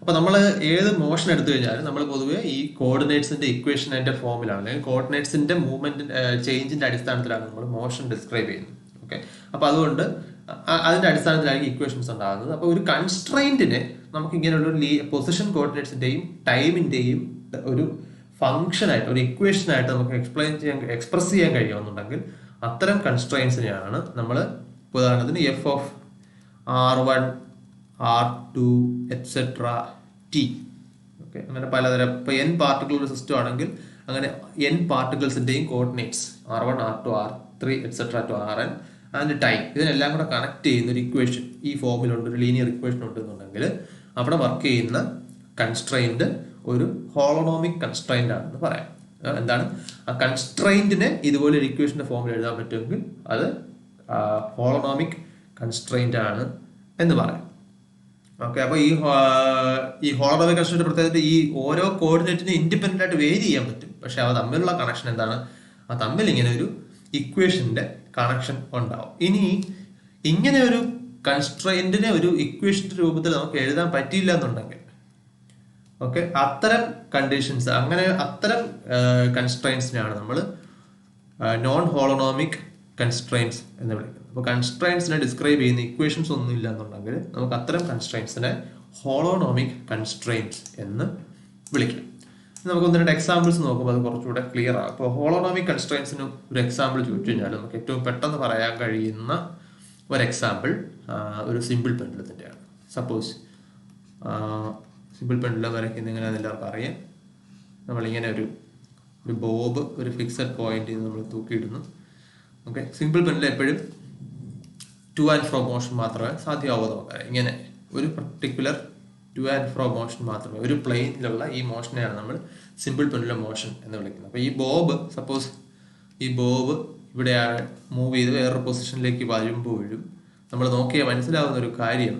അപ്പൊ നമ്മൾ ഏത് മോഷൻ എടുത്തു കഴിഞ്ഞാലും നമ്മൾ പൊതുവെ ഈ കോർഡിനേറ്റ്സിന്റെ ഇക്വേഷന്റെ ഫോമിലാണ്, അല്ലെങ്കിൽ കോർഡിനേറ്റ്സിന്റെ മൂവ്മെന്റ് ചേഞ്ചിന്റെ അടിസ്ഥാനത്തിലാണ് നമ്മൾ മോഷൻ ഡിസ്ക്രൈബ് ചെയ്യുന്നത്. ഓക്കെ, അപ്പൊ അതുകൊണ്ട് അതിന്റെ അടിസ്ഥാനത്തിലായിരിക്കും ഇക്വേഷൻസ് ഉണ്ടാകുന്നത്. അപ്പൊ ഒരു കൺസ്ട്രെയിന്റിനെ നമുക്ക് ഇങ്ങനെയുള്ള പൊസിഷൻ കോർഡിനേറ്റ്സിന്റെയും ടൈമിന്റെയും ഒരു ഫംഗ്ഷൻ ആയിട്ട്, ഒരു ഇക്വേഷൻ ആയിട്ട് നമുക്ക് എക്സ്പ്രസ് ചെയ്യാൻ കഴിയുമെന്നുണ്ടെങ്കിൽ അത്തരം കൺസ്ട്രെയിൻസിനെയാണ് നമ്മൾ ഉദാഹരണത്തിന് F of R1 R2 etcetera t. Okay, അങ്ങനെ പലതരം. ഇപ്പൊ n പാർട്ടിക്കിൾ സിസ്റ്റം ആണെങ്കിൽ അങ്ങനെ n പാർട്ടിക്കിൾസിന്റെയും coordinates R1 R2 R3 etcetera to Rn and time, ഇതിനെല്ലാം കൂടെ കണക്ട് ചെയ്യുന്ന ഒരു ഇക്വേഷൻ ഈ ഫോമിലുണ്ട്, ഒരു ലീനിയർ ഇക്വേഷൻ ഉണ്ടെന്നുണ്ടെങ്കിൽ അവിടെ വർക്ക് ചെയ്യുന്ന കൺസ്ട്രെയിന്റ് ഒരു ഹോളോണോമിക് കൺസ്ട്രെയിന്റ് ആണെന്ന് പറയാം. എന്താണ് ആ കൺസ്ട്രെയിന്റിനെ ഇതുപോലെ ഒരു ഇക്വേഷന്റെ ഫോമിൽ എഴുതാൻ പറ്റുമെങ്കിൽ അത് ഹോളോണോമിക് കൺസ്ട്രെയിന്റ് ആണ് എന്ന് പറയാം. ഓക്കെ, അപ്പൊ ഈ ഹോളോണോമിക് കൺസ്ട്രെയിന്റ് പ്രത്യേകിച്ച് ഈ ഓരോ കോർഡിനേറ്റിനെ ഇൻഡിപെൻഡന്റ് ആയിട്ട് വേരി ചെയ്യാൻ പറ്റും. പക്ഷെ അവ തമ്മിലുള്ള കണക്ഷൻ എന്താണ്? ആ തമ്മിൽ ഇങ്ങനെ ഒരു ഇക്വേഷന്റെ കണക്ഷൻ ഉണ്ടാവും. ഇനി ഇങ്ങനെ ഒരു കൺസ്ട്രെയിന്റിനെ ഒരു ഇക്വേഷന്റെ രൂപത്തിൽ നമുക്ക് എഴുതാൻ പറ്റിയില്ല എന്നുണ്ടെങ്കിൽ, ഓക്കെ, അത്തരം കണ്ടീഷൻസ്, അത്തരം കൺസ്ട്രെയിൻസിനെയാണ് നമ്മൾ നോൺ ഹോളോണോമിക് കൺസ്ട്രെയിൻസ് എന്ന് വിളിക്കുന്നത്. അപ്പോൾ കൺസ്ട്രെയിൻസിനെ ഡിസ്ക്രൈബ് ചെയ്യുന്ന ഇക്വേഷൻസ് ഒന്നും ഇല്ല എന്നുണ്ടെങ്കിൽ നമുക്ക് അത്തരം കൺസ്ട്രെയിൻസിനെ ഹോളോണോമിക് കൺസ്ട്രെയിൻസ് എന്ന് വിളിക്കാം. നമുക്ക് ഒന്ന് രണ്ട് എക്സാമ്പിൾസ് നോക്കുമ്പോൾ അത് കുറച്ചുകൂടെ ക്ലിയർ ആകും. അപ്പോൾ ഹോളോണോമിക് കൺസ്ട്രെയിൻസിന് ഒരു എക്സാമ്പിൾ ചോദിച്ചു കഴിഞ്ഞാൽ നമുക്ക് ഏറ്റവും പെട്ടെന്ന് പറയാൻ കഴിയുന്ന ഒരു എക്സാമ്പിൾ ഒരു സിമ്പിൾ പെൻഡുലത്തിൻ്റെയാണ്. സപ്പോസ് സിമ്പിൾ പെൻഡുലം വരയ്ക്കുന്നത് എങ്ങനെയാണെന്ന് എല്ലാവർക്കും അറിയാം. നമ്മളിങ്ങനെ ഒരു ബോബ് ഒരു ഫിക്സഡ് പോയിന്റിൽ നമ്മൾ തൂക്കിയിടുന്നു. ഓക്കെ, സിമ്പിൾ പെൻഡുലം എപ്പോഴും ടു ആൻഡ് ഫ്രോ മോഷൻ മാത്രമേ സാധ്യമാവൂ. നമുക്കറിയാം, ഇങ്ങനെ ഒരു particular two and fro motion മാത്രമേ, ഒരു പ്ലെയിനിലുള്ള ഈ മോഷനെയാണ് നമ്മൾ സിമ്പിൾ പെൻഡുലം മോഷൻ എന്ന് വിളിക്കുന്നത്. അപ്പോൾ ഈ ബോബ്, സപ്പോസ് ഈ ബോബ് ഇവിടെ മൂവ് ചെയ്ത് വേറൊരു പൊസിഷനിലേക്ക് വരുമ്പോഴും നമ്മൾ നോക്കിയാൽ മനസ്സിലാവുന്ന ഒരു കാര്യം,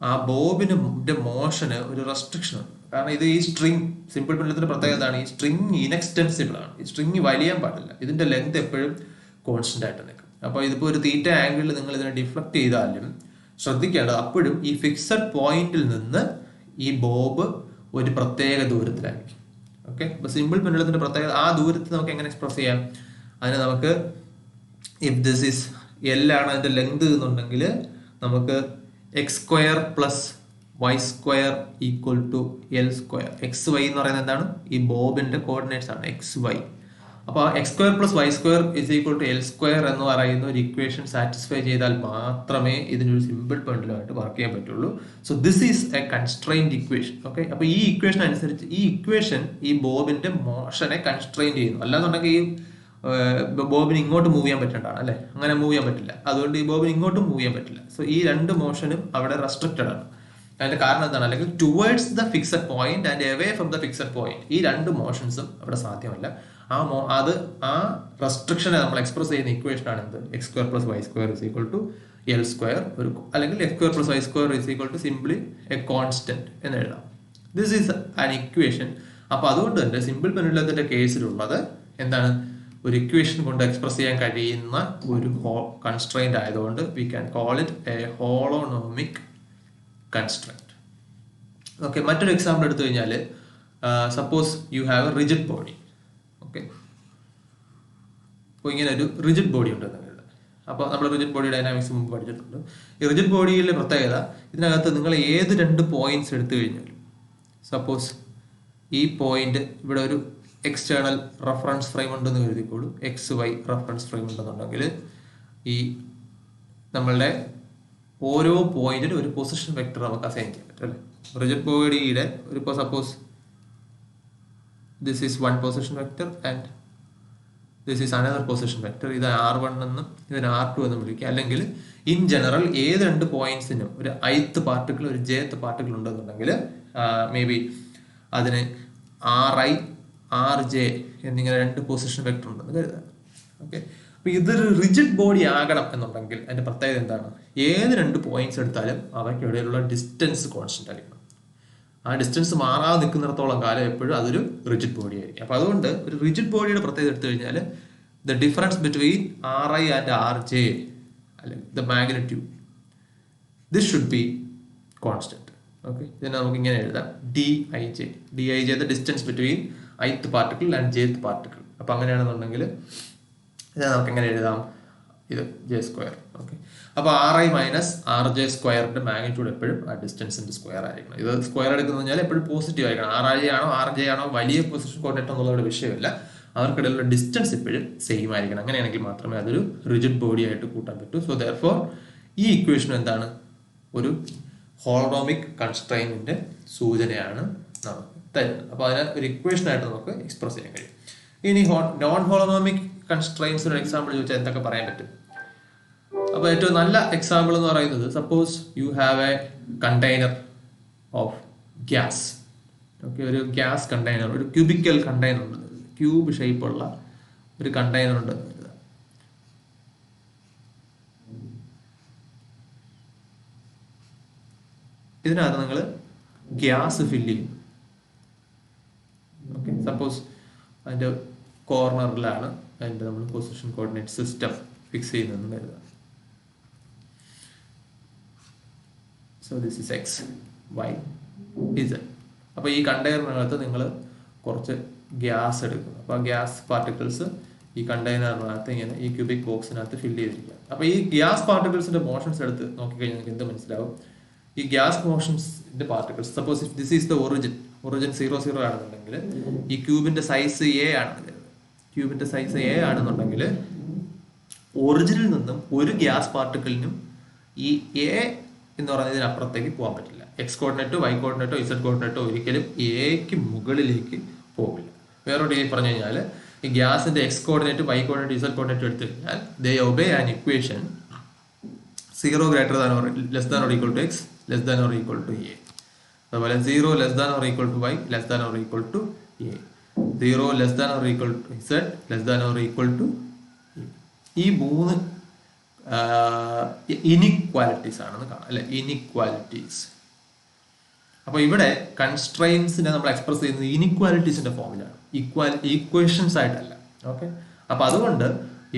ആ ബോബിന്റെ മോഷന് ഒരു റെസ്ട്രിക്ഷൻ ഉണ്ട്. കാരണം ഇത് ഈ സ്ട്രിങ്, സിമ്പിൾ പെൻഡുലത്തിന്റെ പ്രത്യേകതയാണ് ഈ സ്ട്രിങ് ഇൻഎക്സ്റ്റെൻസിബിൾ ആണ്. ഈ സ്ട്രിങ് വലിയാൻ പാടില്ല, ഇതിന്റെ ലെങ്ത് എപ്പോഴും കോൺസ്റ്റന്റ് ആയിട്ട് നിൽക്കും. അപ്പോൾ ഇതിപ്പോൾ ഒരു തീറ്റ ആംഗിളിൽ നിങ്ങൾ ഇതിനെ ഡിഫ്ലക്ട് ചെയ്താലും ശ്രദ്ധിക്കേണ്ടത് അപ്പോഴും ഈ ഫിക്സഡ് പോയിന്റിൽ നിന്ന് ഈ ബോബ് ഒരു പ്രത്യേക ദൂരത്തിലായിരിക്കും. ഓക്കെ, അപ്പൊ സിമ്പിൾ പെൻഡുലത്തിന്റെ പ്രത്യേകത ആ ദൂരത്തിൽ നമുക്ക് എങ്ങനെ എക്സ്പ്രസ് ചെയ്യാം? അതിന് നമുക്ക് ഇഫ് ദിസ് ഈസ് എൽ ആണ് അതിന്റെ ലെങ്ത് എന്നുണ്ടെങ്കിൽ നമുക്ക് X square plus Y square equal to L square. X Y എന്ന് പറയുന്നത് എന്താണ്? ഈ ബോബിന്റെ കോർഡിനേറ്റ്സ് ആണ് എക്സ് വൈ. അപ്പോൾ X square plus Y square is equal to L square എന്ന് പറയുന്ന ഒരു ഇക്വേഷൻ സാറ്റിസ്ഫൈ ചെയ്താൽ മാത്രമേ ഇതിനൊരു സിമ്പിൾ പെൻഡുലമായിട്ട് വർക്ക് ചെയ്യാൻ പറ്റുള്ളൂ. So this is A constrained equation. Okay, അപ്പോൾ ഈ ഇക്വേഷൻ അനുസരിച്ച് ഈ ഇക്വേഷൻ ഈ ബോബിന്റെ മോഷനെ കൺസ്ട്രെയിൻ ചെയ്യുന്നു. അല്ലാന്നുണ്ടെങ്കിൽ ഈ ബോബിന് ഇങ്ങോട്ട് മൂവ് ചെയ്യാൻ പറ്റേണ്ടതാണ് അല്ലെ, അങ്ങനെ മൂവ് ചെയ്യാൻ പറ്റില്ല. അതുകൊണ്ട് ഈ ബോബിന് ഇങ്ങോട്ടും മൂവ് ചെയ്യാൻ പറ്റില്ല. സോ ഈ രണ്ട് മോഷനും അവിടെ റെസ്ട്രിക്റ്റഡ് ആണ്. അതിന്റെ കാരണം എന്താണ്? അല്ലെങ്കിൽ towards the fixed point and away from the fixed point, ഈ രണ്ട് മോഷൻസും അവിടെ സാധ്യമല്ല. ആ റെസ്ട്രിക്ഷനെ നമ്മൾ എക്സ്പ്രസ് ചെയ്യുന്ന ഇക്വേഷൻ ആണ് എന്ത്? X square plus Y square is equal to L square, ഒരു അല്ലെങ്കിൽ X square plus Y square is equal to simply a constant എന്ന് എഴുതാം. This is an equation. അപ്പൊ അതുകൊണ്ട് തന്നെ സിമ്പിൾ പെൻഡുലത്തിന്റെ കേസിലുള്ളത് എന്താണ്? ഒരു ഇക്വേഷൻ കൊണ്ട് എക്സ്പ്രസ് ചെയ്യാൻ കഴിയുന്ന ഒരു കൺസ്ട്രെയിന്റ് ആയതുകൊണ്ട് we can call it a holonomic constraint. Okay, മറ്റൊരു എക്സാമ്പിൾ എടുത്തു കഴിഞ്ഞാൽ suppose you have a rigid body. Okay, അപ്പോൾ ഇങ്ങനെ ഒരു റിജിഡ് ബോഡി ഉണ്ട് നിങ്ങളുടെ. അപ്പോൾ നമ്മൾ റിജിഡ് ബോഡി ഡൈനാമിക്സ് മുമ്പ് പഠിച്ചിട്ടുണ്ട്. ഈ റിജിഡ് ബോഡിയിലെ പ്രത്യേകത, ഇതിനകത്ത് നിങ്ങൾ ഏത് രണ്ട് പോയിന്റ്സ് എടുത്തു കഴിഞ്ഞാലും, സപ്പോസ് ഈ പോയിന്റ് ഇവിടെ ഒരു എക്സ്റ്റേണൽ റെഫറൻസ് ഫ്രെയിം ഉണ്ടെന്ന് കരുതിക്കോളൂ, XY റെഫറൻസ് ഫ്രെയിം ഉണ്ടെന്നുണ്ടെങ്കിൽ ഈ നമ്മളുടെ ഓരോ പോയിന്റിനും ഒരു പൊസിഷൻ വെക്ടർ നമുക്ക് അസൈൻ ചെയ്യാൻ പറ്റും അല്ലേ. റിജിഡ് ബോഡിയുടെ ഒരു suppose this is one position vector and this is another position vector. ഇത് R1 എന്നും ഇതിന് R2 എന്നും വിളിക്കുക. അല്ലെങ്കിൽ ഇൻ ജനറൽ ഏത് രണ്ട് പോയിന്റ്സിനും ഒരു ith പാർട്ടിക്കിൾ ഒരു jth പാർട്ടിക്കിൾ ഉണ്ടെന്നുണ്ടെങ്കിൽ മേ ബി അതിന് RI RJ എന്നിങ്ങനെ രണ്ട് പൊസിഷൻ വെക്ടർ ഉണ്ടെന്ന് കരുതാം. ഓക്കെ, അപ്പൊ ഇതൊരു റിജിഡ് ബോഡി ആകണം എന്നുണ്ടെങ്കിൽ അതിന്റെ പ്രത്യേകത എന്താണ്? ഏത് രണ്ട് പോയിന്റ്സ് എടുത്താലും അവയ്ക്കിടയിലുള്ള ഡിസ്റ്റൻസ് കോൺസ്റ്റന്റ് ആയിരിക്കണം. ആ ഡിസ്റ്റൻസ് മാറാതെ നിൽക്കുന്നിടത്തോളം കാലം എപ്പോഴും അതൊരു റിജിഡ് ബോഡി ആയിരിക്കും. അപ്പൊ അതുകൊണ്ട് ഒരു റിജിഡ് ബോഡിയുടെ പ്രത്യേകത എടുത്തു കഴിഞ്ഞാൽ the difference between RI and RJ അല്ലെങ്കിൽ the magnitude this should be constant. Okay, ഇതിനെ നമുക്ക് ഇങ്ങനെ എഴുതാം DIJ the distance between ith particle and jth particle. അപ്പൊ അങ്ങനെയാണെന്നുണ്ടെങ്കിൽ ഇത് നമുക്ക് എങ്ങനെ എഴുതാം? ഇത് J². ഓക്കെ, അപ്പൊ RI മൈനസ് RJ സ്ക്വയറിന്റെ മാഗ്നിറ്റ്യൂഡ് എപ്പോഴും ആ ഡിസ്റ്റൻസിന്റെ സ്ക്വയർ ആയിരിക്കണം. ഇത് സ്ക്വയർ എടുക്കുന്നത് പറഞ്ഞാൽ എപ്പോഴും പോസിറ്റീവ് ആയിരിക്കണം. RI ആണോ RJ ആണോ വലിയ പൊസിഷൻ കോർഡിനേറ്റ് എന്നുള്ള വിഷയമില്ല, അവർക്കിടയിലുള്ള ഡിസ്റ്റൻസ് എപ്പോഴും സെയിം ആയിരിക്കണം. അങ്ങനെയാണെങ്കിൽ മാത്രമേ അതൊരു റിജിഡ് ബോഡി ആയിട്ട് കൂട്ടാൻ പറ്റൂ. സോ ദെയർഫോർ ഈ ഇക്വേഷൻ എന്താണ്? ഒരു ഹോളോണോമിക് കൺസ്ട്രെയിനിന്റെ സൂചനയാണ് നമുക്ക് തരുന്നത്. അപ്പൊ അതിനെ ഒരു ഇക്വേഷൻ ആയിട്ട് നമുക്ക് എക്സ്പ്രസ് ചെയ്യാൻ കഴിയും. ഇനി നോൺ ഹോളോണോമിക് കൺസ്ട്രെയിൻസിന് ഒരു എക്സാമ്പിൾ ചോദിച്ചാൽ എന്തൊക്കെ പറയാൻ പറ്റും? അപ്പൊ ഏറ്റവും നല്ല എക്സാമ്പിൾ എന്ന് പറയുന്നത്, suppose you have A container of gas. Okay, ഒരു ഗ്യാസ് കണ്ടെയ്നർ, ഒരു ക്യൂബിക്കൽ കണ്ടെയ്നർ ഉണ്ട്, ക്യൂബ് ഷേപ്പുള്ള ഒരു കണ്ടെയ്നർ ഉണ്ട്. ഇതിനകത്ത് നിങ്ങൾ ഗ്യാസ് ഫില്ല് ചെയ്യും. ഓക്കെ, സപ്പോസ് അതിന്റെ കോർണറിലാണ് അതിന്റെ നമ്മൾ പൊസിഷൻ കോർഡിനേറ്റ് സിസ്റ്റം ഫിക്സ് ചെയ്യുന്നതെന്ന് കരുതാം. So this is X, Y, Z. അപ്പോൾ ഈ കണ്ടെയ്നറിനകത്ത് നിങ്ങൾ കുറച്ച് ഗ്യാസ് എടുക്കുന്നു. അപ്പോൾ ആ ഗ്യാസ് പാർട്ടിക്കിൾസ് ഈ കണ്ടെയ്നറിനകത്ത് ഇങ്ങനെ ഈ ക്യൂബിക് ബോക്സിനകത്ത് ഫില്ല് ചെയ്തിരിക്കുക. അപ്പോൾ ഈ ഗ്യാസ് പാർട്ടിക്കിൾസിന്റെ മോഷൻസ് എടുത്ത് നോക്കിക്കഴിഞ്ഞാൽ നിങ്ങൾക്ക് എന്ത് മനസ്സിലാവും? ഈ ഗ്യാസ് മോഷൻസിന്റെ particles, suppose if this is the origin 0 ആണെന്നുണ്ടെങ്കിൽ ഈ ക്യൂബിന്റെ സൈസ് A ആണെന്നുണ്ടെങ്കിൽ ക്യൂബിന്റെ സൈസ് A ആണെന്നുണ്ടെങ്കിൽ ഒറിജിനിൽ നിന്നും ഒരു ഗ്യാസ് പാർട്ടിക്കിളിനും ഈ A എന്ന് പറയുന്നതിനപ്പുറത്തേക്ക് പോകാൻ പറ്റില്ല. X കോർഡിനേറ്റോ Y കോർഡിനേറ്റോ Z കോർഡിനേറ്റോ ഒരിക്കലും Aക്ക് മുകളിലേക്ക് പോകില്ല. വേറൊരു രീതി പറഞ്ഞു കഴിഞ്ഞാൽ ഈ ഗ്യാസിന്റെ X coordinate Y coordinate Z coordinate എടുത്തു കഴിഞ്ഞാൽ they obey an equation 0 greater than or less than or equal to X less than or equal to A. അതുപോലെ 0 less than or equal to Y less than or equal to A. 0 less than or equal to Z less than or equal to A. ഈ മൂന്ന് inequalities ആണെന്ന് കാണാം അല്ലെ, inequalities. അപ്പൊ ഇവിടെ കൺസ്ട്രെയിൻസിനെ നമ്മൾ express ചെയ്യുന്നത് ഇനിക്വാലിറ്റീസിന്റെ ഫോമിലാണ്, ഈക്വേഷൻസ് ആയിട്ടല്ല. ഓക്കെ, അപ്പൊ അതുകൊണ്ട്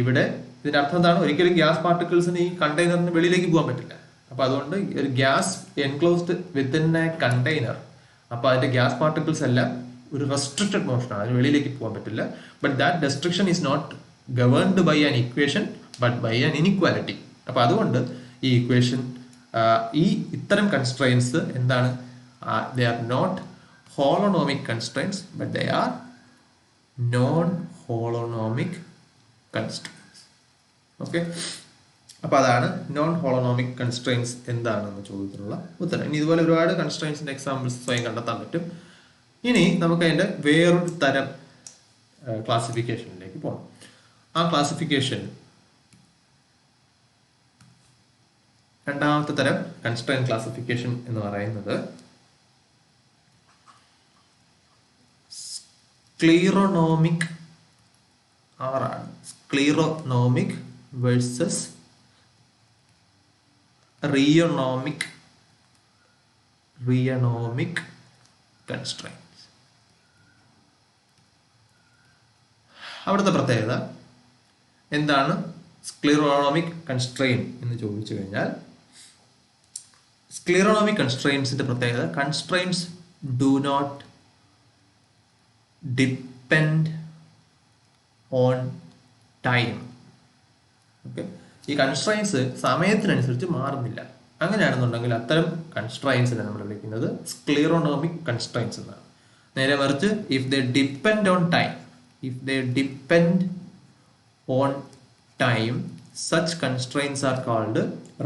ഇവിടെ ഇതിന്റെ അർത്ഥം എന്താണ്? ഒരിക്കലും ഗ്യാസ് പാർട്ടിക്കിൾസിന് ഈ കണ്ടെയ്നറിന് വെളിയിലേക്ക് പോകാൻ പറ്റില്ല. അപ്പൊ അതുകൊണ്ട് ഒരു gas enclosed within A container, അപ്പൊ അതിന്റെ ഗ്യാസ് പാർട്ടിക്കിൾസ് എല്ലാം ഒരു റെസ്ട്രിക്റ്റഡ് മോഷനാണ്, അതിന് വെളിയിലേക്ക് പോകാൻ പറ്റില്ല. But that restriction is not governed by an equation but by an inequality. അപ്പൊ അതുകൊണ്ട് ഈ ഇക്വേഷൻ ഈ ഇത്തരം കൺസ്ട്രെയിൻസ് എന്താണ്? they are not holonomic constraints but they are non-holonomic constraints. Okay, അപ്പൊ അതാണ് നോൺ ഹോളോണോമിക് കൺസ്ട്രെയിൻസ് എന്താണെന്ന് ചോദ്യത്തിനുള്ള ഉത്തരം. ഇനി ഇതുപോലെ ഒരുപാട് കൺസ്ട്രെയിൻസിന്റെ എക്സാമ്പിൾസ് സ്വയം കണ്ടെത്താൻ പറ്റും. ഇനി നമുക്ക് അതിന്റെ വേറൊരു തരം ക്ലാസിഫിക്കേഷനിലേക്ക് പോകാം. ആ ക്ലാസിഫിക്കേഷൻ രണ്ടാമത്തെ തരം കൺസ്ട്രെയിൻ ക്ലാസിഫിക്കേഷൻ എന്ന് പറയുന്നത് സ്ക്ലീറോണോമിക് ആറാണ്. സ്ക്ലീറോണോമിക് വേഴ്സസ് റിയോണോമിക് കൺസ്ട്രെയിൻസ്. അവിടുത്തെ പ്രത്യേകത എന്താണ്? സ്ക്ലീറോണോമിക് കൺസ്ട്രെയിൻ എന്ന് ചോദിച്ചു കഴിഞ്ഞാൽ സ്ക്ലീറോണോമിക് കൺസ്ട്രെയിൻസിന്റെ പ്രത്യേകത, constraints do not depend on time. Okay, ഈ കൺസ്ട്രെയിൻസ് സമയത്തിനനുസരിച്ച് മാറുന്നില്ല. അങ്ങനെയാണെന്നുണ്ടെങ്കിൽ അത്തരം കൺസ്ട്രെയിൻസിനെ നമ്മൾ വിളിക്കുന്നത് സ്ക്ലീറോണോമിക് കൺസ്ട്രെയിൻസ് എന്നാണ്. നേരെ മറിച്ച് if they depend on time such constraints are called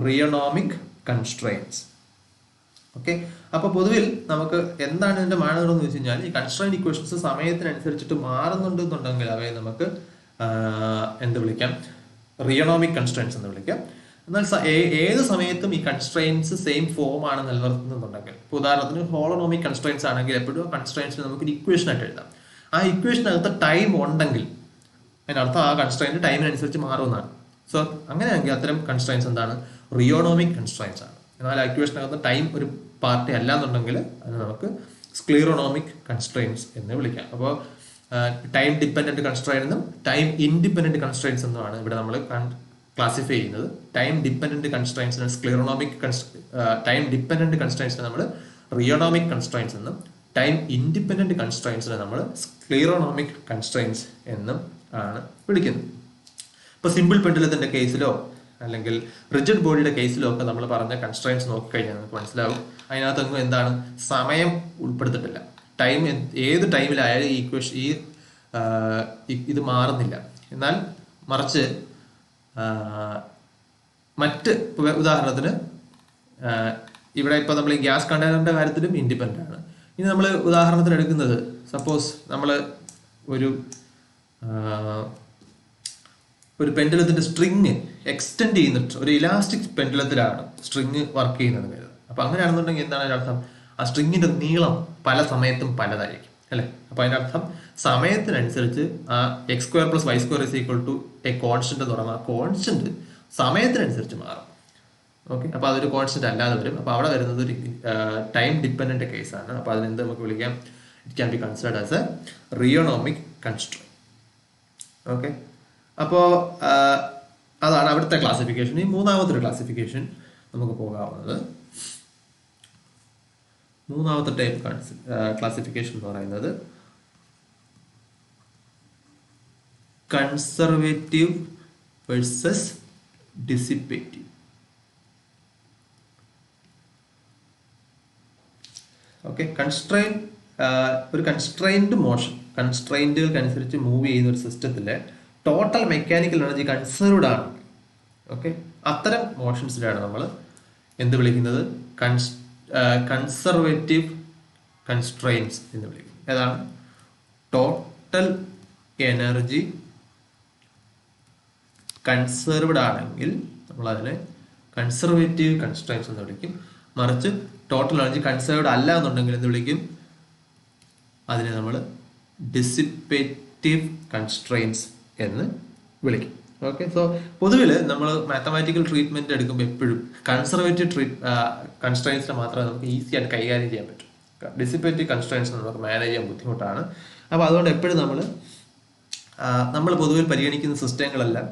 റിയോണോമിക് constraints. Okay, അപ്പൊ പൊതുവിൽ നമുക്ക് എന്താണ് ഇതിന്റെ മാനദണ്ഡം എന്ന് വെച്ച് കഴിഞ്ഞാൽ ഈ കൺസ്ട്രെയിന്റ് ഇക്വേഷൻസ് സമയത്തിനനുസരിച്ചിട്ട് മാറുന്നുണ്ടെന്നുണ്ടെങ്കിൽ അവയെ നമുക്ക് എന്ത് വിളിക്കാം, റിയോണോമിക് കൺസ്ട്രെയിൻസ് എന്ന് വിളിക്കാം. എന്നാൽ ഏത് സമയത്തും ഈ കൺസ്ട്രെയിൻസ് സെയിം ഫോം ആണ് നിലനിർത്തുന്നുണ്ടെങ്കിൽ, ഇപ്പോൾ ഉദാഹരണത്തിന് ഹോളോണോമിക് കൺസ്ട്രെയിൻസ് ആണെങ്കിൽ എപ്പോഴും കൺസ്ട്രെയിൻസിന് നമുക്ക് ഒരു ഇക്വേഷൻ ആയിട്ട് എഴുതാം. ആ ഇക്വേഷനകത്ത് ടൈം ഉണ്ടെങ്കിൽ അതിനർത്ഥം ആ കൺസ്ട്രെയിന്റ് ടൈമിനനുസരിച്ച് മാറുമെന്നാണ്. സോ അങ്ങനെയാണെങ്കിൽ അത്തരം കൺസ്ട്രെയിൻസ് എന്താണ്, റിയോണോമിക് കൺസ്ട്രെയിൻസ് ആണ്. എന്നാൽ ആ ഇക്വേഷനകത്ത് ടൈം ഒരു പാർട്ടി അല്ല എന്നുണ്ടെങ്കിൽ അതിന് നമുക്ക് സ്ക്ലീറോണോമിക് കൺസ്ട്രെയിൻസ് എന്ന് വിളിക്കാം. അപ്പോൾ ടൈം ഡിപ്പെൻഡന്റ് കൺസ്ട്രെയിൻ എന്നും ടൈം ഇൻഡിപെൻഡന്റ് കൺസ്ട്രെയിൻസ് എന്നുമാണ് ഇവിടെ നമ്മൾ ക്ലാസിഫൈ ചെയ്യുന്നത്. ടൈം ഡിപ്പെൻഡന്റ് കൺസ്ട്രെയിൻസിന് സ്ക്ലീറോണോമിക് ടൈം ഡിപ്പെൻഡന്റ് കൺസ്ട്രെയിൻസിന് നമ്മൾ റിയോണോമിക് കൺസ്ട്രെയിൻസ് എന്നും ടൈം ഇൻഡിപെൻഡന്റ് കൺസ്ട്രെയിൻസിനെ നമ്മൾ സ്ക്ലീറോണോമിക് കൺസ്ട്രെയിൻസ് എന്നും ആണ് വിളിക്കുന്നത്. ഇപ്പൊ സിമ്പിൾ പെൻഡുലത്തിന്റെ കേസിലോ അല്ലെങ്കിൽ റിജിഡ് ബോഡിയുടെ കേസിലോ ഒക്കെ നമ്മൾ പറഞ്ഞ കൺസ്ട്രെയിൻസ് നോക്കിക്കഴിഞ്ഞാൽ നമുക്ക് മനസ്സിലാവും അതിനകത്തൊന്നും എന്താണ്, സമയം ഉൾപ്പെടുത്തിട്ടില്ല. ടൈം ഏത് ടൈമിലായാലും ഈ ഇക്വേഷൻ ഇത് മാറുന്നില്ല. എന്നാൽ മറിച്ച് മറ്റ് ഉദാഹരണത്തിന് ഇവിടെ ഇപ്പൊ നമ്മൾ ഈ ഗ്യാസ് കണ്ടെയ്നറിന്റെ കാര്യത്തിലും ഇൻഡിപെൻഡന്റ് ആണ്. ഇനി നമ്മൾ ഉദാഹരണത്തിന് എടുക്കുന്നത്, സപ്പോസ് നമ്മൾ ഒരു പെൻഡുലത്തിന്റെ സ്ട്രിങ് എക്സ്റ്റെൻഡ് ചെയ്യുന്നിട്ട് ഒരു ഇലാസ്റ്റിക് പെൻഡുലത്തിലാണ് സ്ട്രിങ് വർക്ക് ചെയ്യുന്നത് കരുതുക. അപ്പൊ അങ്ങനെയാണെന്നുണ്ടെങ്കിൽ എന്താണ് അതിനർത്ഥം, ആ സ്ട്രിങ്ങിന്റെ നീളം പല സമയത്തും പലതായിരിക്കും അല്ലെ. അപ്പൊ അതിനർത്ഥം സമയത്തിനനുസരിച്ച് ആ x² + y² = എ കോൺസ്റ്റന്റ് എന്ന് പറയുന്നത് ആ കോൺസ്റ്റന്റ് സമയത്തിനനുസരിച്ച് മാറും. ഓക്കെ, അപ്പൊ അതൊരു കോൺസ്റ്റന്റ് അല്ലാതെ വരും. അപ്പൊ അവിടെ വരുന്നത് ഒരു ടൈം ഡിപ്പെൻഡന്റ് കേസാണ്. അപ്പൊ അതിനെന്ത് നമുക്ക് വിളിക്കാം, it can be considered as a rheonomic constraint. Okay, അപ്പോ അതാണ് അവിടുത്തെ ക്ലാസിഫിക്കേഷൻ. ഈ മൂന്നാമത്തെ ഒരു ക്ലാസിഫിക്കേഷൻ നമുക്ക് പോകാവുന്നത്, മൂന്നാമത്തെ ടൈപ്പ് ക്ലാസിഫിക്കേഷൻ എന്ന് പറയുന്നത് കൺസർവേറ്റീവ് വേഴ്സസ് ഡിസിപ്പേറ്റീവ്. ഓക്കെ, ഒരു കൺസ്ട്രെയിൻഡ് മോഷൻ, കൺസ്ട്രെയിൻറ്റുകൾക്കനുസരിച്ച് മൂവ് ചെയ്യുന്ന ഒരു സിസ്റ്റത്തിലെ ടോട്ടൽ മെക്കാനിക്കൽ എനർജി കൺസർവ്ഡ് ആണ്. ഓക്കെ, അത്തരം മോഷൻസിലാണ് നമ്മൾ എന്ത് വിളിക്കുന്നത്, കൺസർവേറ്റീവ് കൺസ്ട്രെയിൻസ് എന്ന് വിളിക്കുന്നത്. ഏതാണ്, ടോട്ടൽ എനർജി കൺസർവ്ഡ് ആണെങ്കിൽ നമ്മൾ അതിനെ കൺസർവേറ്റീവ് കൺസ്ട്രെയിൻസ് എന്ന് വിളിക്കും. മറിച്ച് ടോട്ടൽ എനർജി കൺസർവ്ഡ് അല്ല എന്നുണ്ടെങ്കിൽ എന്ത് വിളിക്കും, അതിനെ നമ്മൾ ഡിസിപ്പേറ്റീവ് കൺസ്ട്രെയിൻസ് എന്ന് വിളിക്കും. ഓക്കെ, സോ പൊതുവിൽ നമ്മൾ മാത്തമാറ്റിക്കൽ ട്രീറ്റ്മെന്റ് എടുക്കുമ്പോൾ എപ്പോഴും കൺസർവേറ്റീവ് കൺസ്ട്രെയിൻസിനെ മാത്രമേ നമുക്ക് ഈസി ആയിട്ട് കൈകാര്യം ചെയ്യാൻ പറ്റും. ഡിസിപ്പേറ്റീവ് കൺസ്ട്രെയിൻസ് നമുക്ക് മാനേജ് ചെയ്യാൻ ബുദ്ധിമുട്ടാണ്. അപ്പോൾ അതുകൊണ്ട് എപ്പോഴും നമ്മൾ പൊതുവിൽ പരിഗണിക്കുന്ന സിസ്റ്റങ്ങളെല്ലാം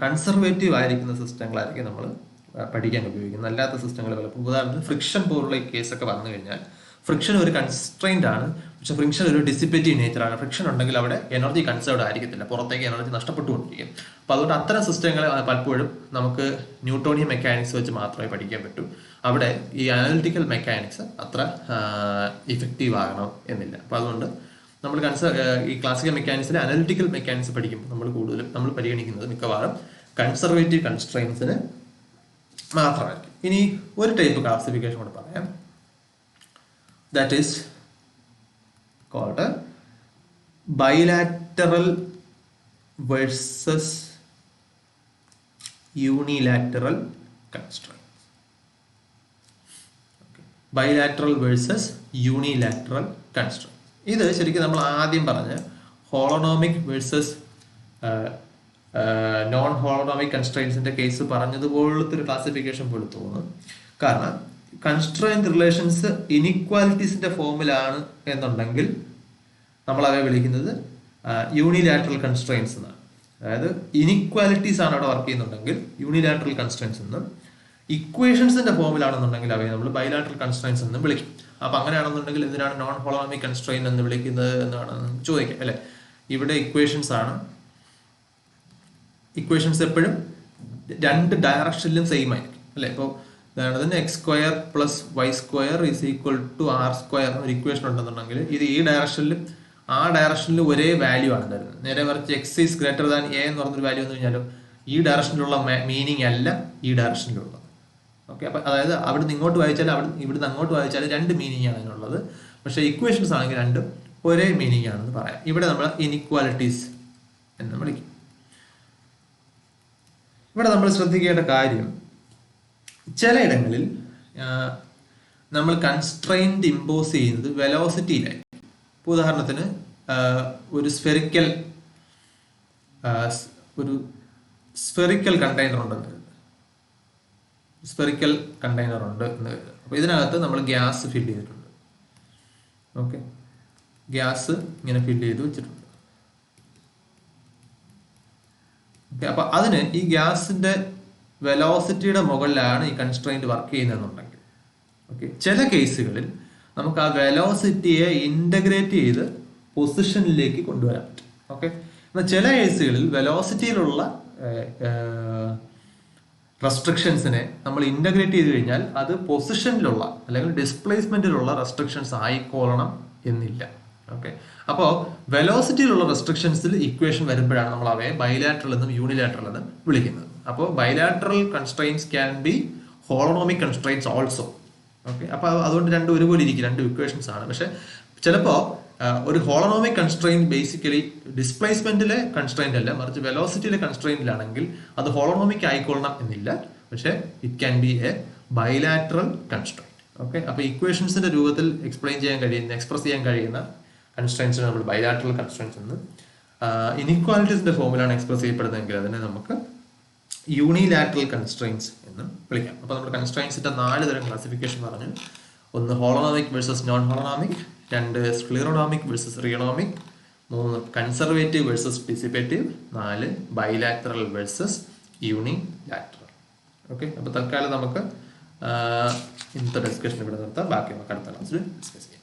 കൺസർവേറ്റീവ് ആയിരിക്കുന്ന സിസ്റ്റങ്ങളായിരിക്കും നമ്മൾ പഠിക്കാൻ ഉപയോഗിക്കുന്നത്. അല്ലാത്ത സിസ്റ്റങ്ങൾ പലപ്പോൾ, ഉദാഹരണത്തിന് ഫ്രിക്ഷൻ പോലുള്ള കേസൊക്കെ വന്നു കഴിഞ്ഞാൽ ഫ്രിക്ഷൻ ഒരു കൺസ്ട്രെയിന്റ് ആണ്, പക്ഷെ ഫ്രിക്ഷൻ ഒരു ഡിസിപ്പേറ്റീവ് നേച്ചറാണ്. ഫ്രിക്ഷൻ ഉണ്ടെങ്കിൽ അവിടെ എനർജി കൺസേർവ്ഡ് ആയിരിക്കത്തില്ല, പുറത്തേക്ക് എനർജി നഷ്ടപ്പെട്ടുകൊണ്ടിരിക്കും. അപ്പോൾ അതുകൊണ്ട് അത്തരം സിസ്റ്റങ്ങളെ പലപ്പോഴും നമുക്ക് ന്യൂട്ടോണിയൻ മെക്കാനിക്സ് വെച്ച് മാത്രമേ പഠിക്കാൻ പറ്റൂ. അവിടെ ഈ അനലിറ്റിക്കൽ മെക്കാനിക്സ് അത്ര ഇഫക്റ്റീവ് ആകണം എന്നില്ല. അപ്പോൾ അതുകൊണ്ട് നമ്മൾ ഈ ക്ലാസിക്കൽ മെക്കാനിക്സിലെ അനലിറ്റിക്കൽ മെക്കാനിക്സ് പഠിക്കുമ്പോൾ നമ്മൾ പരിഗണിക്കുന്നത് മിക്കവാറും കൺസർവേറ്റീവ് കൺസ്ട്രെയിൻസിന് മാത്രമായിരിക്കും. ഇനി ഒരു ടൈപ്പ് ക്ലാസിഫിക്കേഷൻ കൂടെ പറയാം, that is called bilateral versus unilateral constraints. Okay. Bilateral versus unilateral constraints. ഇത് ശരിക്കും നമ്മൾ ആദ്യം പറഞ്ഞ ഹോളോണോമിക് വേഴ്സസ് നോൺ ഹോളോണോമിക് കൺസ്ട്രെയിൻസിന്റെ കേസ് പറഞ്ഞതുപോലത്തെ ഒരു ക്ലാസിഫിക്കേഷൻ പോലെ തോന്നുന്നു. കാരണം കൺസ്ട്രെയിന്റ് റിലേഷൻസ് ഇനിക്വാലിറ്റീസിന്റെ ഫോമിലാണ് എന്നുണ്ടെങ്കിൽ നമ്മൾ അവയെ വിളിക്കുന്നത് യൂണിലാറ്ററൽ കൺസ്ട്രെയിൻസ് എന്നാണ്. അതായത് ഇനിക്വാലിറ്റീസ് ആണ് അവിടെ വർക്ക് ചെയ്യുന്നുണ്ടെങ്കിൽ യൂണിലാറ്ററൽ കൺസ്ട്രെയിൻസ് എന്നും, ഇക്വേഷൻസിന്റെ ഫോമിലാണെന്നുണ്ടെങ്കിൽ അവയെ നമ്മൾ ബൈലാറ്ററൽ കൺസ്ട്രെയിൻസ് എന്നും വിളിക്കും. അപ്പൊ അങ്ങനെയാണെന്നുണ്ടെങ്കിൽ എന്തിനാണ് നോൺ ഹോളോണോമിക് കൺസ്ട്രെയിൻ എന്ന് വിളിക്കുന്നത് എന്നാണ് ചോദിക്കുക അല്ലെ. ഇവിടെ ഇക്വേഷൻസ് ആണ്, ഇക്വേഷൻസ് എപ്പോഴും രണ്ട് ഡയറക്ഷനിലും സെയിം ആയിരിക്കും അല്ലെ. ഇപ്പോൾ ഉദാഹരണത്തിന് X square plus Y square is equal to R square ഒരു ഇക്വേഷൻ ഉണ്ടെന്നുണ്ടെങ്കിൽ ഇത് ഈ ഡയറക്ഷനിലും ആ ഡയറക്ഷനിലും ഒരേ വാല്യൂ ആണ് തരുന്നത്. നേരെ മറിച്ച് X is greater than A എന്ന് പറഞ്ഞൊരു വാല്യൂ എന്ന് കഴിഞ്ഞാലും ഈ ഡയറക്ഷനിലുള്ള മീനിങ് അല്ല ഈ ഡയറക്ഷനിലുള്ളത്. ഓക്കെ, അപ്പം അതായത് അവിടുന്ന് ഇങ്ങോട്ട് വായിച്ചാലും ഇവിടുന്ന് അങ്ങോട്ട് വായിച്ചാലും രണ്ട് മീനിങ് ആണ് അതിനുള്ളത്. പക്ഷേ ഇക്വേഷൻസ് ആണെങ്കിൽ രണ്ടും ഒരേ മീനിങ് ആണെന്ന് പറയാം. ഇവിടെ നമ്മൾ ഇനിക്വാലിറ്റീസ് എന്ന് വിളിക്കും. ഇവിടെ നമ്മൾ ശ്രദ്ധിക്കേണ്ട കാര്യം, ചിലയിടങ്ങളിൽ നമ്മൾ കൺസ്ട്രെയിൻറ്റ് ഇമ്പോസ് ചെയ്യുന്നത് വെലോസിറ്റിയിലായിരിക്കും. ഇപ്പോൾ ഉദാഹരണത്തിന് ഒരു സ്ഫെറിക്കൽ കണ്ടെയ്നർ ഉണ്ടെന്ന് കരുതുക. സ്ഫെറിക്കൽ കണ്ടെയ്നർ ഉണ്ട് എന്ന് കരുതുക. അപ്പോൾ ഇതിനകത്ത് നമ്മൾ ഗ്യാസ് ഫില്ല് ചെയ്തിട്ടുണ്ട്. ഓക്കെ, ഗ്യാസ് ഇങ്ങനെ ഫില്ല് ചെയ്ത് വെച്ചിട്ടുണ്ട്. ഓക്കെ, അപ്പൊ അതിന് ഈ ഗ്യാസിന്റെ വെലോസിറ്റിയുടെ മുകളിലാണ് ഈ കൺസ്ട്രെയിന്റ് വർക്ക് ചെയ്യുന്നതെന്നുണ്ടെങ്കിൽ, ഓക്കെ, ചില കേസുകളിൽ നമുക്ക് ആ വെലോസിറ്റിയെ ഇന്റഗ്രേറ്റ് ചെയ്ത് പൊസിഷനിലേക്ക് കൊണ്ടുവരാൻ പറ്റും. ഓക്കെ, എന്നാൽ ചില കേസുകളിൽ വെലോസിറ്റിയിലുള്ള റെസ്ട്രിക്ഷൻസിനെ നമ്മൾ ഇന്റഗ്രേറ്റ് ചെയ്ത് കഴിഞ്ഞാൽ അത് പൊസിഷനിലുള്ള അല്ലെങ്കിൽ ഡിസ്പ്ലേസ്മെന്റിലുള്ള റെസ്ട്രിക്ഷൻസ് ആയിക്കോളണം എന്നില്ല. ഓക്കെ, അപ്പോൾ വെലോസിറ്റിയിലുള്ള റെസ്ട്രിക്ഷൻസിൽ ഇക്വേഷൻ വരുമ്പോഴാണ് നമ്മൾ അവയെ ബൈലാറ്ററൽ എന്നും യൂണിലാറ്ററൽ എന്നും വിളിക്കുന്നത്. അപ്പോൾ bilateral constraints can be holonomic constraints also. Okay, അപ്പോൾ അതുകൊണ്ട് രണ്ടും ഒരുപോലെ ഇരിക്കും, രണ്ട് ഇക്വേഷൻസ് ആണ്. പക്ഷെ ചിലപ്പോൾ ഒരു ഹോളോണോമിക് കൺസ്ട്രെയിൻറ്റ് ബേസിക്കലി ഡിസ്പ്ലേസ്മെന്റിലെ കൺസ്ട്രെയിന്റ് അല്ല, മറിച്ച് വെലോസിറ്റിയിലെ കൺസ്ട്രെയിന്റിലാണെങ്കിൽ അത് ഹോളോണോമിക് ആയിക്കൊള്ളണം എന്നില്ല. പക്ഷെ it can B A bilateral constraint. Okay, അപ്പോൾ ഇക്വേഷൻസിന്റെ രൂപത്തിൽ എക്സ്പ്രസ് ചെയ്യാൻ കഴിയുന്ന കൺസ്ട്രെയിൻസിനെ നമ്മൾ ബൈലാറ്ററൽ കൺസ്ട്രെയിൻസ് എന്ന്, ഇനിക്വാലിറ്റീസിന്റെ ഫോമിലാണ് എക്സ്പ്രസ് ചെയ്യപ്പെടുന്നതെങ്കിൽ അതിനെ നമുക്ക് യൂണിലാറ്ററൽ കൺസ്ട്രെയിൻസ് എന്ന് വിളിക്കാം. അപ്പോൾ നമ്മൾ കൺസ്ട്രെയിൻസിന്റെ 4 തരം ക്ലാസിഫിക്കേഷൻ പറഞ്ഞു. ഒന്ന് holonomic versus non holonomic, 2 scleronomic versus rheonomic, 3 conservative versus dissipative, 4 bilateral versus unilateral. Okay, അപ്പോൾ തൽക്കാലം നമുക്ക് ഇന്നത്തെ ഡിസ്കഷൻ ഇവിടെ നിർത്താം. ബാക്കി നമുക്ക് അടുത്ത ക്ലാസ്സിൽ ഡിസ്കസ് ചെയ്യാം.